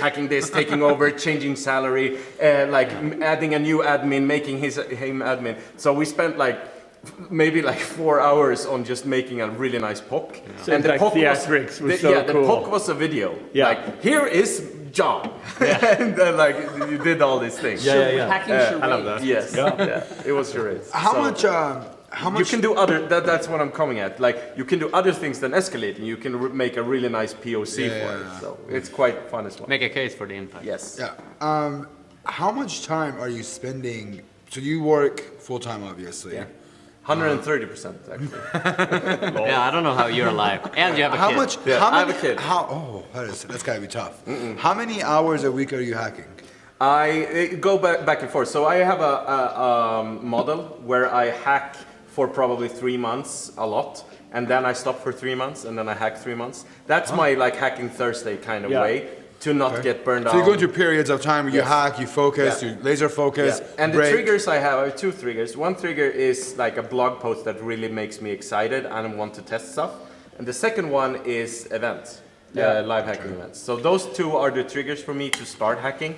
taking over, changing salary, like adding a new admin, making him admin. So we spent like maybe like 4 hours on just making a really nice POC.
So the
POC
theatrics was so
the
cool.
POC was a video.
Yeah.
Like here is John, and then like you did all these things.
Hacking charades.
I love that.
Yes, it was charades.
How
So-
much? How much?
You can do other. That's what I'm coming at. Like you can do other things than escalating. You can make a really nice POC for it. So it's quite fun as well.
Make a case for the impact.
Yes.
Yeah. How much time are you spending? So you work full time, obviously.
Yeah. 130% actually.
Yeah, I don't know how you're alive. And you have a
How
kid.
much?
Yeah,
how
I have
many,
a kid.
How? Oh, that's gotta be tough. How many hours a week are you hacking?
I go back and forth. So I have a model where I hack for probably 3 months a lot, and then I stop for 3 months, and then I hack 3 months. That's my like hacking Thursday kind of way to not get burned out.
So you go through periods of time where you
Yes.
hack, you focus,
Yeah.
you laser focus,
And the
break.
triggers I have 2 triggers. One trigger is like a blog post that really makes me excited and want to test stuff. And the second one is events, live hacking events. So those 2 are the triggers for me to start hacking.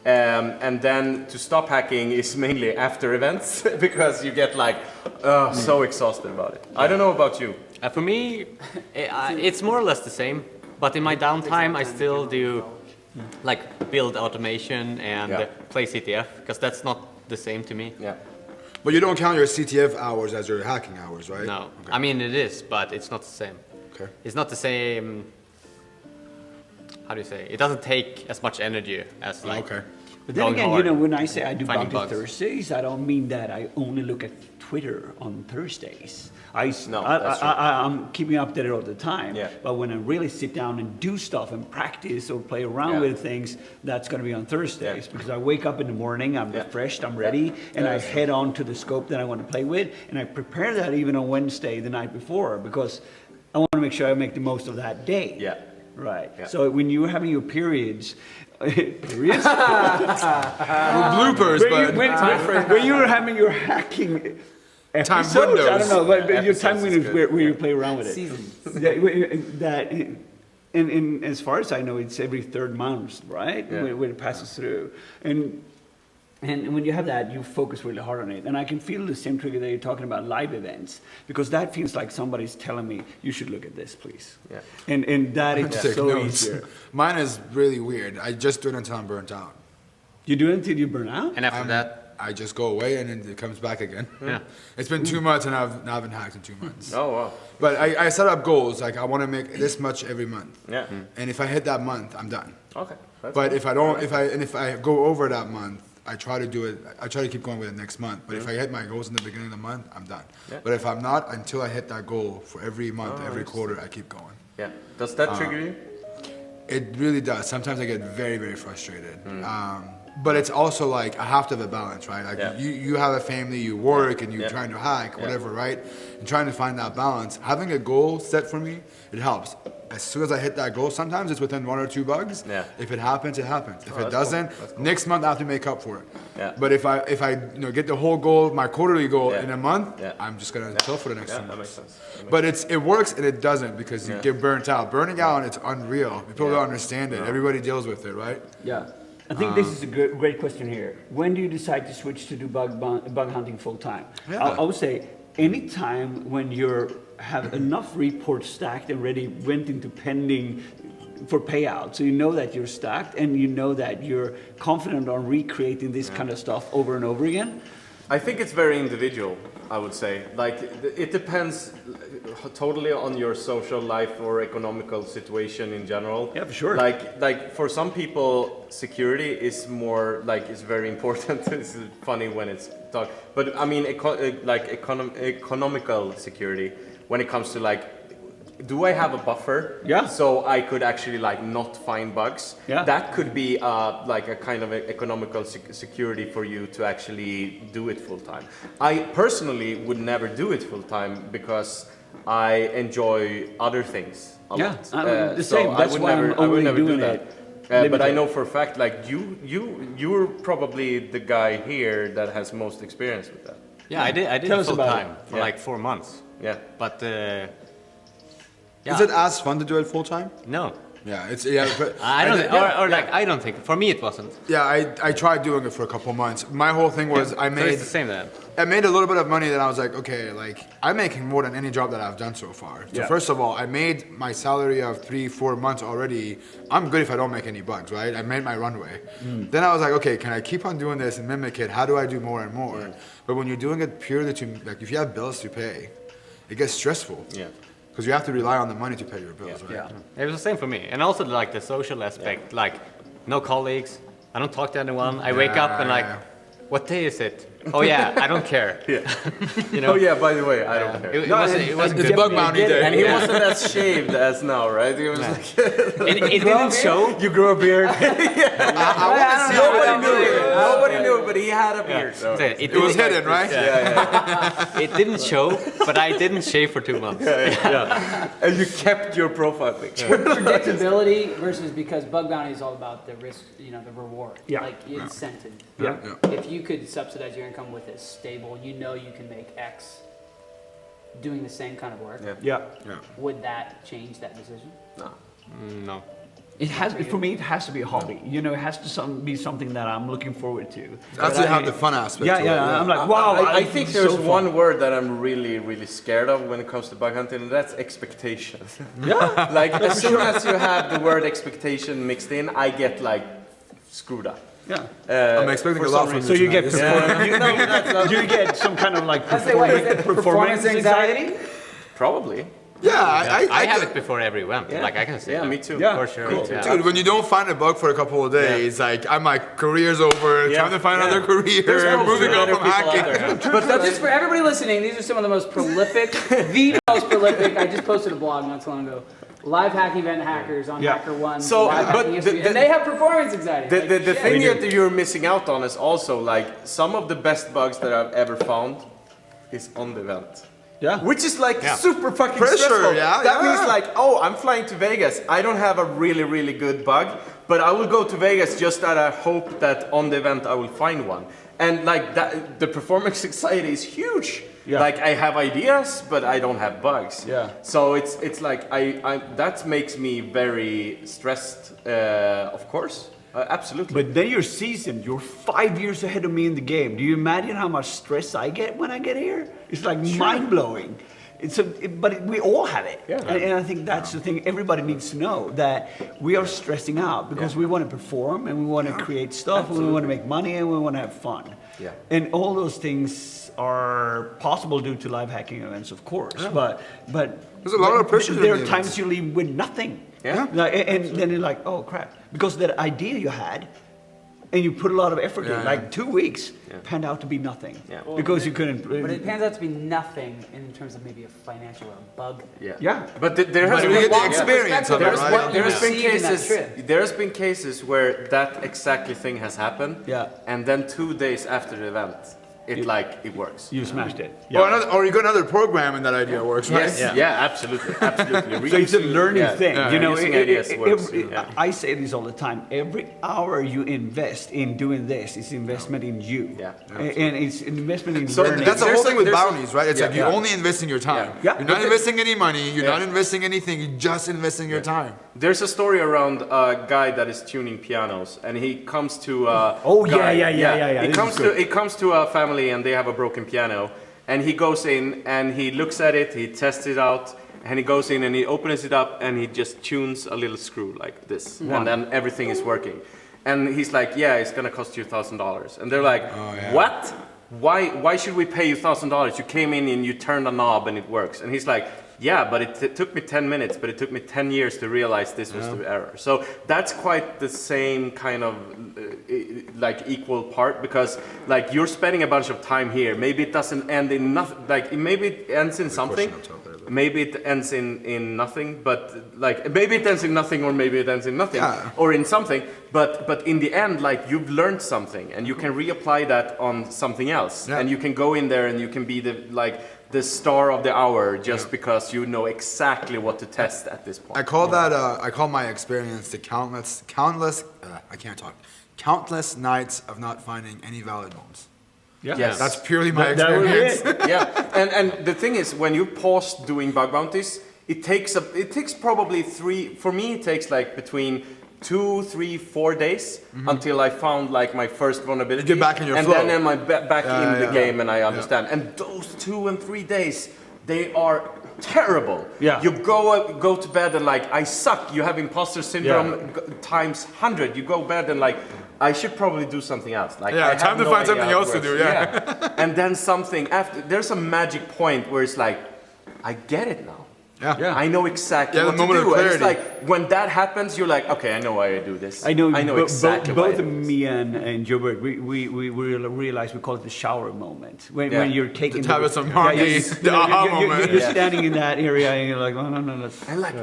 And then to stop hacking is mainly after events because you get like so exhausted about it. I don't know about you.
For me, it's more or less the same. But in my downtime, I still do like build automation and play CTF because that's not the same to me.
Yeah.
But you don't count your CTF hours as your hacking hours, right?
No,
Okay.
I mean it is, but it's not the same.
Okay.
It's not the same. How do you say? It doesn't take as much energy as like
Okay.
But then
going
again,
hard,
when I say I do
finding
bug
bugs.
Thursdays, I don't mean that I only look at Twitter on Thursdays.
No, that's true.
I'm keeping updated all the time.
Yeah.
But when I really sit down and do stuff and practice or play around
Yeah.
with things, that's going to be on Thursdays because I wake up in the morning, I'm refreshed, I'm ready, and I head on to the scope that I want to play with, and I prepare that even on Wednesday the night before because I want to make sure I make the most of that day.
Yeah.
Right.
Yeah.
So when you're having your periods, periods?
Bloopers, but
When you're having your hacking episodes, I
windows.
don't know, but your time
Episodes is
windows
good.
where you play around with it.
Seasons.
That, and as far as I know, it's every third month, right?
Yeah.
When it passes through. And when you have that, you focus really hard on it. And I can feel the same trigger that you're talking about live events, because that feels like somebody's telling me, you should look at this, please.
Yeah.
And that is
take
so
notes.
easier.
Mine is really weird. I just do it until I'm burnt out.
You do it until you burn out?
And after that,
I just go away and then it comes back again.
yeah.
It's been 2 months and I haven't hacked in 2 months.
Oh wow.
But I set up goals, like I want to make this much every month.
Yeah.
And if I hit that month, I'm done.
Okay. That's
But
cool.
if I don't, if I go over that month, I try to do it. I try to keep going with it next month. But if I hit my goals in the beginning of the month, I'm done.
Yeah.
But if I'm not, until I hit that goal for every month, every
interesting.
quarter, I keep going.
Yeah. Does that trigger you?
It really does. Sometimes I get very, very frustrated. But it's also like I have to have a balance, right? Like
Yeah.
you have a family, you work, and you're
Yeah.
trying to hack,
Yeah.
whatever, right? And trying to find that balance. Having a goal set for me, it helps. As soon as I hit that goal, sometimes it's within 1 or 2 bugs.
Yeah.
If it happens, it happens. If it
that's
doesn't,
cool. That's cool.
next month I have to make up for it.
Yeah.
But if I get the whole goal, my quarterly goal
Yeah.
in a month,
Yeah.
I'm just gonna chill for the next
Yeah,
2
that
months.
makes sense.
But it works and it doesn't because you
Yeah.
get burnt out. Burning out, it's unreal. People
Yeah.
don't understand it. Everybody deals with it, right?
Yeah. I think this is a great question here. When do you decide to switch to do bug hunting full time?
Yeah.
I would say any time when you have enough reports stacked and ready, went into pending for payout. So you know that you're stacked and you know that you're confident on recreating this kind of stuff over and over again.
I think it's very individual, I would say. Like, it depends totally on your social life or economical situation in general.
Yeah, for sure.
Like for some people, security is more, like, it's very important. It's funny when it's talk. But I mean, economical security, when it comes to like, do I have a buffer?
Yeah.
So I could actually like not find bugs.
Yeah.
That could be like a kind of economical security for you to actually do it full time. I personally would never do it full time because I enjoy other things a
Yeah,
lot.
I'm the
so
same.
I
That's
would
why
never,
I'm
I would
only
never do
doing
that.
it
But I
limited.
know for a fact, like you're probably the guy here that has most experience with that.
Yeah, I did
Tell
it
us
full
about
time for
Yeah.
like 4 months.
Yeah.
But yeah,
Is it as fun to do it full time?
no.
Yeah, it's but
I don't think, or like I don't think. For me, it wasn't.
yeah, I tried doing it for a couple months. My whole thing was
So it's the same then.
I made a little bit of money that I was like, okay, like I'm making more than any job that I've done so far. So
Yeah.
first of all, I made my salary of 3-4 months already. I'm good if I don't make any bugs, right? I made my runway. Then I was like, okay, can I keep on doing this and mimic it? How do I do more and more? But when you're doing it purely to, like, if you have bills to pay, it gets stressful.
Yeah.
Because you have to rely on the money to pay your bills, right?
Yeah.
It was the same for me, and also like the social aspect. Like, no colleagues. I don't talk to anyone. I wake up and like,
Yeah.
what day is it? Oh yeah, I don't care.
Yeah.
You know.
Oh yeah. By the way, I don't care.
It wasn't. It wasn't
It's
good.
bug bounty day.
And he wasn't as shaved as now, right? He was like,
It didn't show.
you grew a beard.
I want to see
Nobody knew
it.
it. Nobody knew it, but he had a beard. So.
It was hidden, right?
It didn't show, but I didn't shave for 2 months.
And you kept your profile picture.
Predictability versus because bug bounty is all about the risk, the reward.
Yeah.
Like incentive.
Yeah.
If you could subsidize your income with a stable, you can make X doing the same kind of work.
Yeah.
Yeah.
Would that change that decision?
No.
It has, for me, it has to be a hobby. It has to be something that I'm looking forward to.
That's to have the fun aspect.
Yeah,
to
yeah.
it,
I'm like, wow.
I think
it's
there's
so fun.
one word that I'm really, really scared of when it comes to bug hunting, and that's expectation.
Yeah.
Like, as soon as you have the word expectation mixed in, I get like screwed up.
Yeah.
I'm expecting
for
a lot
some
from
reason.
you
So you get
tonight.
you get some kind of like
Performance
performance anxiety.
Probably.
I have it before every event.
Yeah.
Like I can say.
Yeah,
that.
me too.
Yeah.
For sure.
Cool.
Yeah.
Dude, when you don't find a bug for a couple of days, like I'm like, career's over.
Yeah.
Time to find another career.
There's no
Moving on
better
from
people out
hacking.
there.
But just for everybody listening, these are some of the most prolific, the most prolific. I just posted a blog not so long ago. Live hacking event hackers on
Yeah.
HackerOne.
So,
live
but
hacking
the-
history, and they have performance anxiety.
The thing that you're missing out on is also like some of the best bugs that I've ever found is on the event.
Yeah.
Which is like
Yeah.
super fucking
Pressure,
stressful.
yeah,
That
yeah.
means like, oh, I'm flying to Vegas. I don't have a really, really good bug, but I will go to Vegas just that I hope that on the event I will find one. And like that, the performance anxiety is huge.
Yeah.
Like I have ideas, but I don't have bugs.
Yeah.
So it's like I that makes me very stressed. Of course, absolutely.
But then you're seasoned. You're 5 years ahead of me in the game. Do you imagine how much stress I get when I get here? It's like mind blowing. We all have it.
Yeah.
And I think that's the thing everybody needs to know, that we are stressing out because we want to perform and we want to create stuff and we want to make money and we want to have fun.
Yeah.
And all those things are possible due to live hacking events, of course. But
There's a lot of pressure
There
in
are
the
times you leave with nothing.
Yeah.
Like, and then you're like, oh crap, because that idea you had, and you put a lot of effort in, like 2 weeks, panned out to be nothing.
Yeah.
Because you couldn't.
But it pans out to be nothing in terms of maybe a financial or a bug.
Yeah.
Yeah.
But there has
But
been
we get the experience of it,
There's
right?
there has been
Yeah.
cases.
Trip.
There has been cases where that exactly thing has happened.
Yeah.
And then 2 days after the event, it works.
You smashed it.
Or you got another program and that idea works, right?
Yes. Yeah. Absolutely. Absolutely.
So it's a
Reusing-
learning
yeah.
thing, you know.
Reusing ideas works.
I say this all the time. Every hour you invest in doing this is investment in you.
Yeah.
And it's an investment in
So
learning.
That's the
There's
whole thing with
there's
bounties, right? It's
yeah,
like you
yeah.
only invest in your time.
Yeah.
You're not investing any money. You're
Yeah.
not investing anything. You're just investing your time.
There's a story around a guy that is tuning pianos, and he comes to.
Oh, yeah.
He
This
comes
is
to
good.
he comes to a family, and they have a broken piano, and he goes in and he looks at it, he tests it out, and he goes in and he opens it up and he just tunes a little screw like this, and then everything is working. And he's like, yeah, it's gonna cost you $1,000, and they're like, what? Why should we pay you $1,000? You came in and you turned a knob and it works. And he's like, yeah, but it took me 10 minutes, but it took me 10 years to realize this was the error. So that's quite the same kind of like equal part, because like you're spending a bunch of time here. Maybe it doesn't end in nothing. Like maybe it ends in something. Maybe it ends in nothing, but like maybe it ends in nothing, or maybe it ends in nothing, or in something. But in the end, like you've learned something, and you can reapply that on something else, and you can go in there and you can be the star of the hour just because you know exactly what to test at this point.
I call that. I call my experience the countless. I can't talk. Countless nights of not finding any valid ones.
Yeah.
Yes.
That's purely my
That was
experience.
it.
Yeah, and the thing is, when you pause doing bug bounties, it takes probably 3. For me, it takes like between 2, 3, 4 days until I found like my first vulnerability.
You get back in your
and
flow.
then I'm back in the game, and I
Yeah.
understand. And those 2 and 3 days, they are terrible.
Yeah.
You go to bed and like, I suck. You have imposter syndrome times 100. You go to bed and like, I should probably do something else. Like,
Yeah,
I have
time to
no
find
idea
something
how it
else to
works.
do, yeah.
And then something after. There's a magic point where it's like, I get it now.
Yeah.
I know exactly
Yeah, the
what to
moment of
do. And it's
clarity.
like when that happens, you're like, okay, I know why I do this.
I know
exactly
both
why.
me and Joe, we realize we call it the shower moment. When you're taking
The time of some harmony, the aha moment.
You're standing in that area and you're like, no.
And like,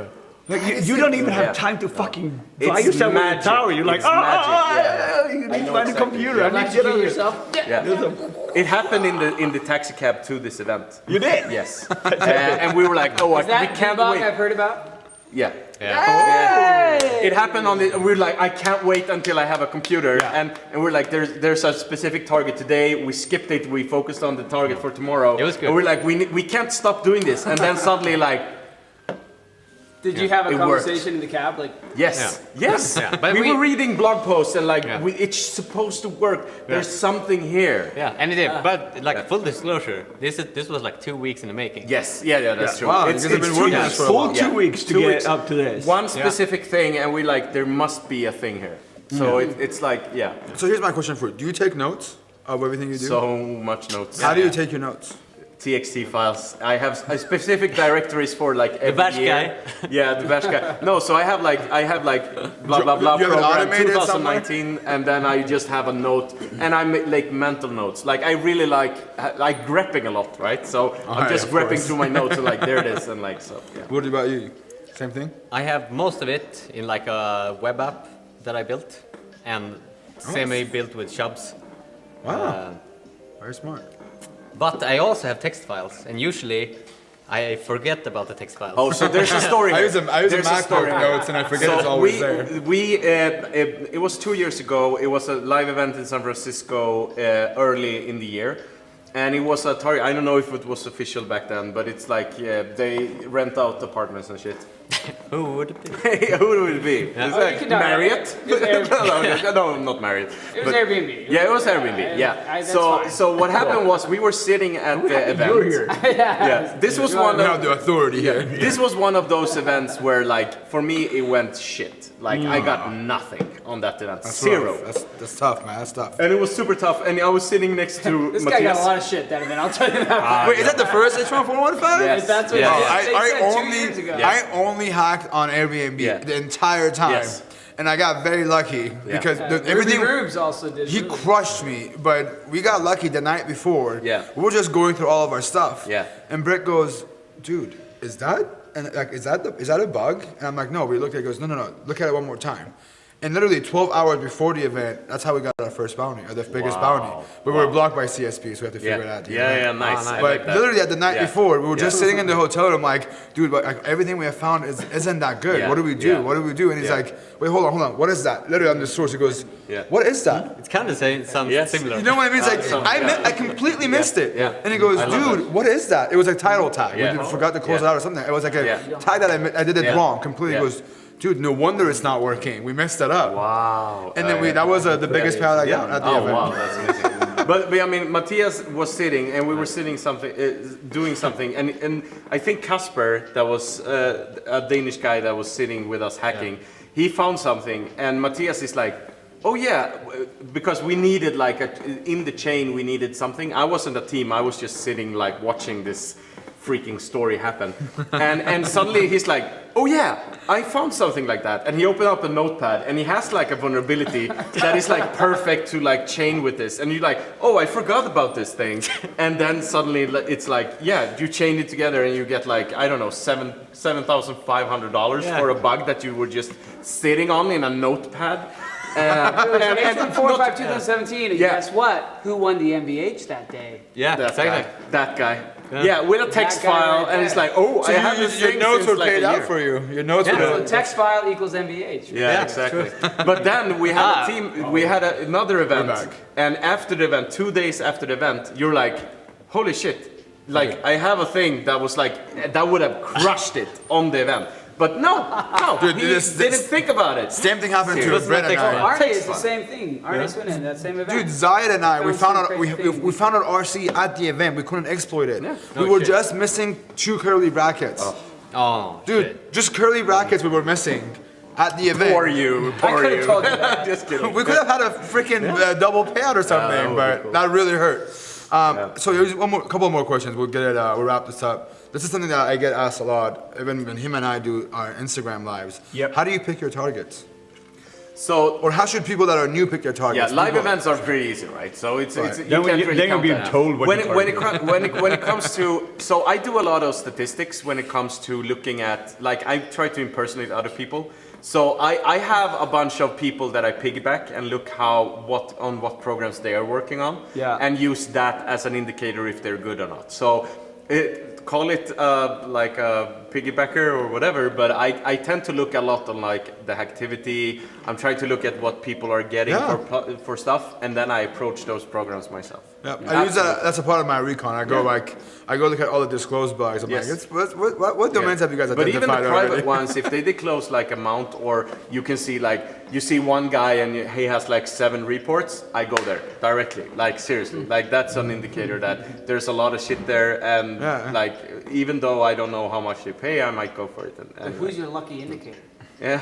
Like you don't even have time to fucking dry
It's
yourself with
magic.
the towel. You're like,
It's magic,
you need to
know
find a
exactly.
computer.
Yeah.
I need to get on yourself.
yeah. It happened in the taxi cab to this event.
You did?
Yes. And we were like, oh,
Is that
we can't
bug
wait.
I've heard about?
Yeah.
Yeah.
It happened on the, we're like, I can't wait until I have a computer. And we're like, there's a specific target today. We skipped it. We focused on the target for tomorrow.
It was good.
And we're like, we can't stop doing this. And then suddenly like,
Did you have a
It worked.
conversation in the cab? Like,
yes, yes.
Yeah, but
we
we-
were reading blog posts and like,
Yeah.
it's supposed to work. There's something here.
Yeah, and it did. But like full disclosure, this was like 2 weeks in the making.
Yes, yeah, that's true.
Wow, you guys have been working
two
on this for a
Full
while.
2 weeks to
2
get
weeks.
up to this.
One specific thing, and we like, there must be a thing here. So it's like, yeah,
So here's my question for you. Do you take notes of everything you do?
so much notes.
How do you take your notes?
TXT files. I have specific directories for like every
bash
year.
guy.
Yeah, the bash guy. No, so I have like blah blah blah
You have it
program
automated
2019, and then I just have a note, and I make like mental notes. Like I really like grepping a lot, right? So I'm just
of
grepping
course.
through my notes and like there it is, and like so. Yeah.
What about you? Same thing?
I have most of it in like a web app that I built and semi-built with shubs.
Wow. Very smart.
But I also have text files, and usually I forget about the text files.
Oh, so there's a story.
I
here.
use a
There's a story
MacBook
here.
notes and I forget it's always there.
It was 2 years ago. It was a live event in San Francisco early in the year, and it was a target. I don't know if it was official back then, but it's like they rent out apartments and shit.
Who would it be?
Who would it be? Is
Oh,
that
you can tell.
Marriott?
It was Airbnb.
no, not Marriott.
It was
but-
Airbnb.
Yeah, it was Airbnb. Yeah.
That's
So
fine.
what happened was we were sitting at the event.
You're here.
Yeah. This was one
We have
of
the authority here.
this was one of those events where like for me it went shit. Like I got nothing on that event.
That's
Zero.
rough. That's tough, man. That's tough.
And it was super tough. And I was sitting next to
This guy got a
Matthias.
lot of shit that event, I'll tell you that.
Wait, is that the first H1415?
Yes.
That's what
Yeah.
they said
I
2 years ago.
I only hacked on Airbnb
Yeah.
the entire time,
Yes.
and I got very lucky because
Ruby
everything.
Rubes also did.
He
really
crushed me, but we got lucky the night before.
Yeah.
We were just going through all of our stuff.
Yeah.
And Britt goes, "Dude, is that is that a bug?" And I'm like, "No." We looked at it. He goes, "No. Look at it one more time." And literally 12 hours before the event, that's how we got our first bounty, or the biggest bounty. But we were blocked by CSP, so we had to figure it out.
Yeah, nice.
Ah,
I
But
like that.
literally at the night
Yeah.
before, we were just
Yeah.
sitting in the hotel. And I'm like, dude, but like, everything we have found isn't that good.
Yeah.
What do we do?
Yeah.
What do we do? And he's
Yeah.
like, wait, hold on. What is that? Literally on the source, he goes,
Yeah.
what is that?
It's kind of sounds
Yes.
similar.
You know what I mean? It's like,
Yeah.
I completely missed it.
Yeah.
And he goes,
I love
dude, what is that? It was a title tag.
Yeah.
We forgot to close
Yeah.
it out or something. It was like a
Yeah.
tag that I did it
Yeah.
wrong completely.
Yeah.
He goes, dude, no wonder it's not working. We messed it up.
Wow.
And then that was the biggest payout I got at the event.
Wow, that's amazing. but I mean, Matthias was sitting, and we were sitting doing something, and I think Kasper, that was a Danish guy that was sitting with us hacking, he found something, and Matthias is like, oh yeah, because we needed like in the chain we needed something. I wasn't a team. I was just sitting like watching this freaking story happen, and suddenly he's like, oh yeah, I found something like that, and he opened up a notepad, and he has like a vulnerability that is like perfect to like chain with this, and you're like, oh, I forgot about this thing, and then suddenly it's like, yeah, you chain it together, and you get like, I don't know, $7,500 for a bug that you were just sitting on in a notepad.
H.1.45 2017, and
Yeah.
guess what? Who won the MVH that day?
Yeah,
That
exactly.
guy. That guy. Yeah, with a text
That guy
file,
right
and it's
there.
like, oh,
So
I have this
your
thing
notes
since
were
like
paid
a
out
year.
for you. Your notes
So
were
text file equals MVH.
Yeah, exactly. But then we had a team. We had another event,
back.
and after the event, 2 days after the event, you're like, holy shit! Like I have a thing that was like that would have crushed it on the event. But no,
Dude,
he
this-
didn't think about it.
Same thing happened to
Seriously.
Brett and
Doesn't that
I.
Arne
Text
is the
file.
same thing. Arne Swinen, that same event.
Dude, Zayed and I, we found out
Crazy thing.
we found out RC at the event. We couldn't exploit it.
Yeah.
We
No
were
shit.
just missing 2 curly brackets.
Oh,
Dude,
shit.
just curly brackets we were missing at the event.
Poor you,
I
poor
could
you.
have told you that.
Just kidding.
We could have had a freaking double payout or something,
that would
but
be cool.
that really hurt. So here's couple more questions. We'll get it. We'll wrap this up. This is something that I get asked a lot, even when him and I do our Instagram lives.
Yep.
How do you pick your targets?
So
Or how should people that are new pick their
yeah,
targets?
live
People-
events are pretty easy, right? So it's
Right.
you
Then
can't really
you're
count
being
that.
told what
when
your
when it comes to, so I do a lot of statistics when it comes to looking at, like I try to impersonate other people. So I have a bunch of people that I piggyback and look what programs they are working on,
Yeah.
and use that as an indicator if they're good or not. So call it like a piggybacker or whatever, but I tend to look a lot on like the activity. I'm trying to look at what people are getting
Yeah.
for stuff, and then I approach those programs myself.
Yeah, I use that. That's a part of my recon. I go I go look at all the disclosed bugs. I'm
Yes.
like, what domains have you guys
But
identified
even the private
already?
ones, if they disclose like amount, or you can see like you see one guy and he has like 7 reports, I go there directly. Like seriously, like that's an indicator that there's a lot of shit there, and
Yeah.
like even though I don't know how much they pay, I might go for it. And
Who's your lucky indicator?
yeah,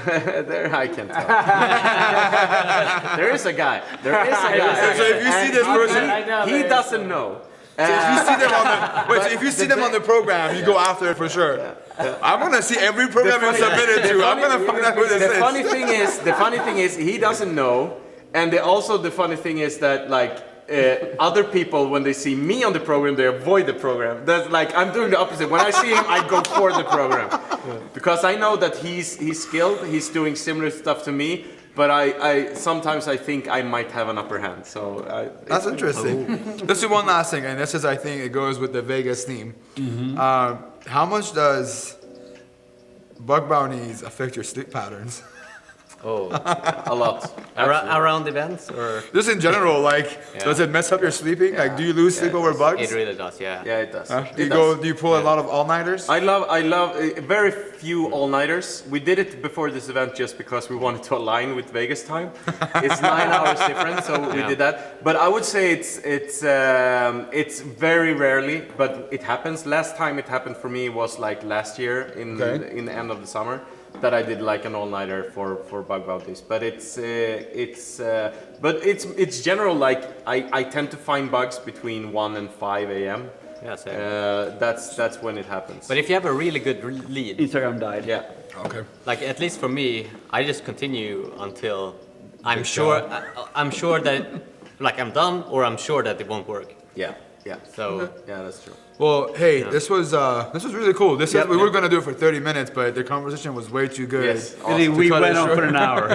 there I can tell. There is a guy. There is a guy.
So if you see this person,
I know,
He
there is.
doesn't know.
So if you see them on the wait, so if you see them on the program, you go after it for sure. I'm gonna see every program you submitted to. I'm gonna find out who this is.
The funny thing is, he doesn't know, and the funny thing is that like other people, when they see me on the program, they avoid the program. That's like I'm doing the opposite. When I see him, I go for the program because I know that he's skilled. He's doing similar stuff to me. But I sometimes I think I might have an upper hand. So
That's interesting. Let's do one last thing, and this is I think it goes with the Vegas theme. How much does bug bounties affect your sleep patterns?
Oh, a lot.
Around events or?
Just in general, like, does it mess up your sleeping? Like, do you lose sleep over bugs?
It really does, yeah.
Yeah, it does.
Do you pull a lot of all-nighters?
I love very few all-nighters. We did it before this event just because we wanted to align with Vegas time. It's 9 hours different, so we did that. But I would say it's very rarely, but it happens. Last time it happened for me was like last year in the end of the summer. That I did like an all-nighter for bug bounties, but it's general. Like I tend to find bugs between 1 and 5 a.m.
Yeah, same.
That's when it happens.
But if you have a really good lead,
Instagram died.
Yeah.
Okay.
like at least for me, I just continue until I'm sure that like I'm done or I'm sure that it won't work.
Yeah. Yeah.
So
Yeah, that's true.
Well, hey, this was really cool. We were gonna do it for 30 minutes, but the conversation was way too good.
Yes.
Really, we
cut it
went on
short.
for an hour.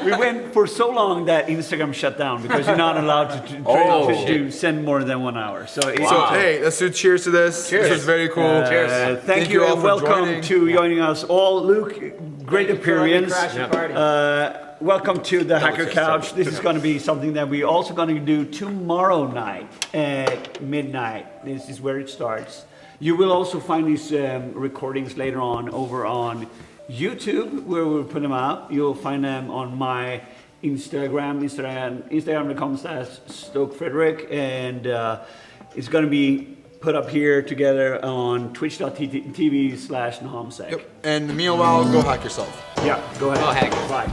We went for so long that Instagram shut down because you're not allowed to send more than 1 hour. So,
Hey, let's do cheers to this.
Cheers.
This was very cool.
thank you
all
and
for
welcome joining us all. Luke, great appearance.
Crash your party.
Welcome to the Hacker Couch. This is going to be something that we're also going to do tomorrow night at midnight. This is where it starts. You will also find these recordings later on over on YouTube, where we'll put them out. You'll find them on my Instagram.com/STÖK and it's going to be put up here together on twitch.tv/NAHAMSEC.
Yep. And meanwhile, go hack yourself.
Yeah, go ahead.
Go hack.
Bye.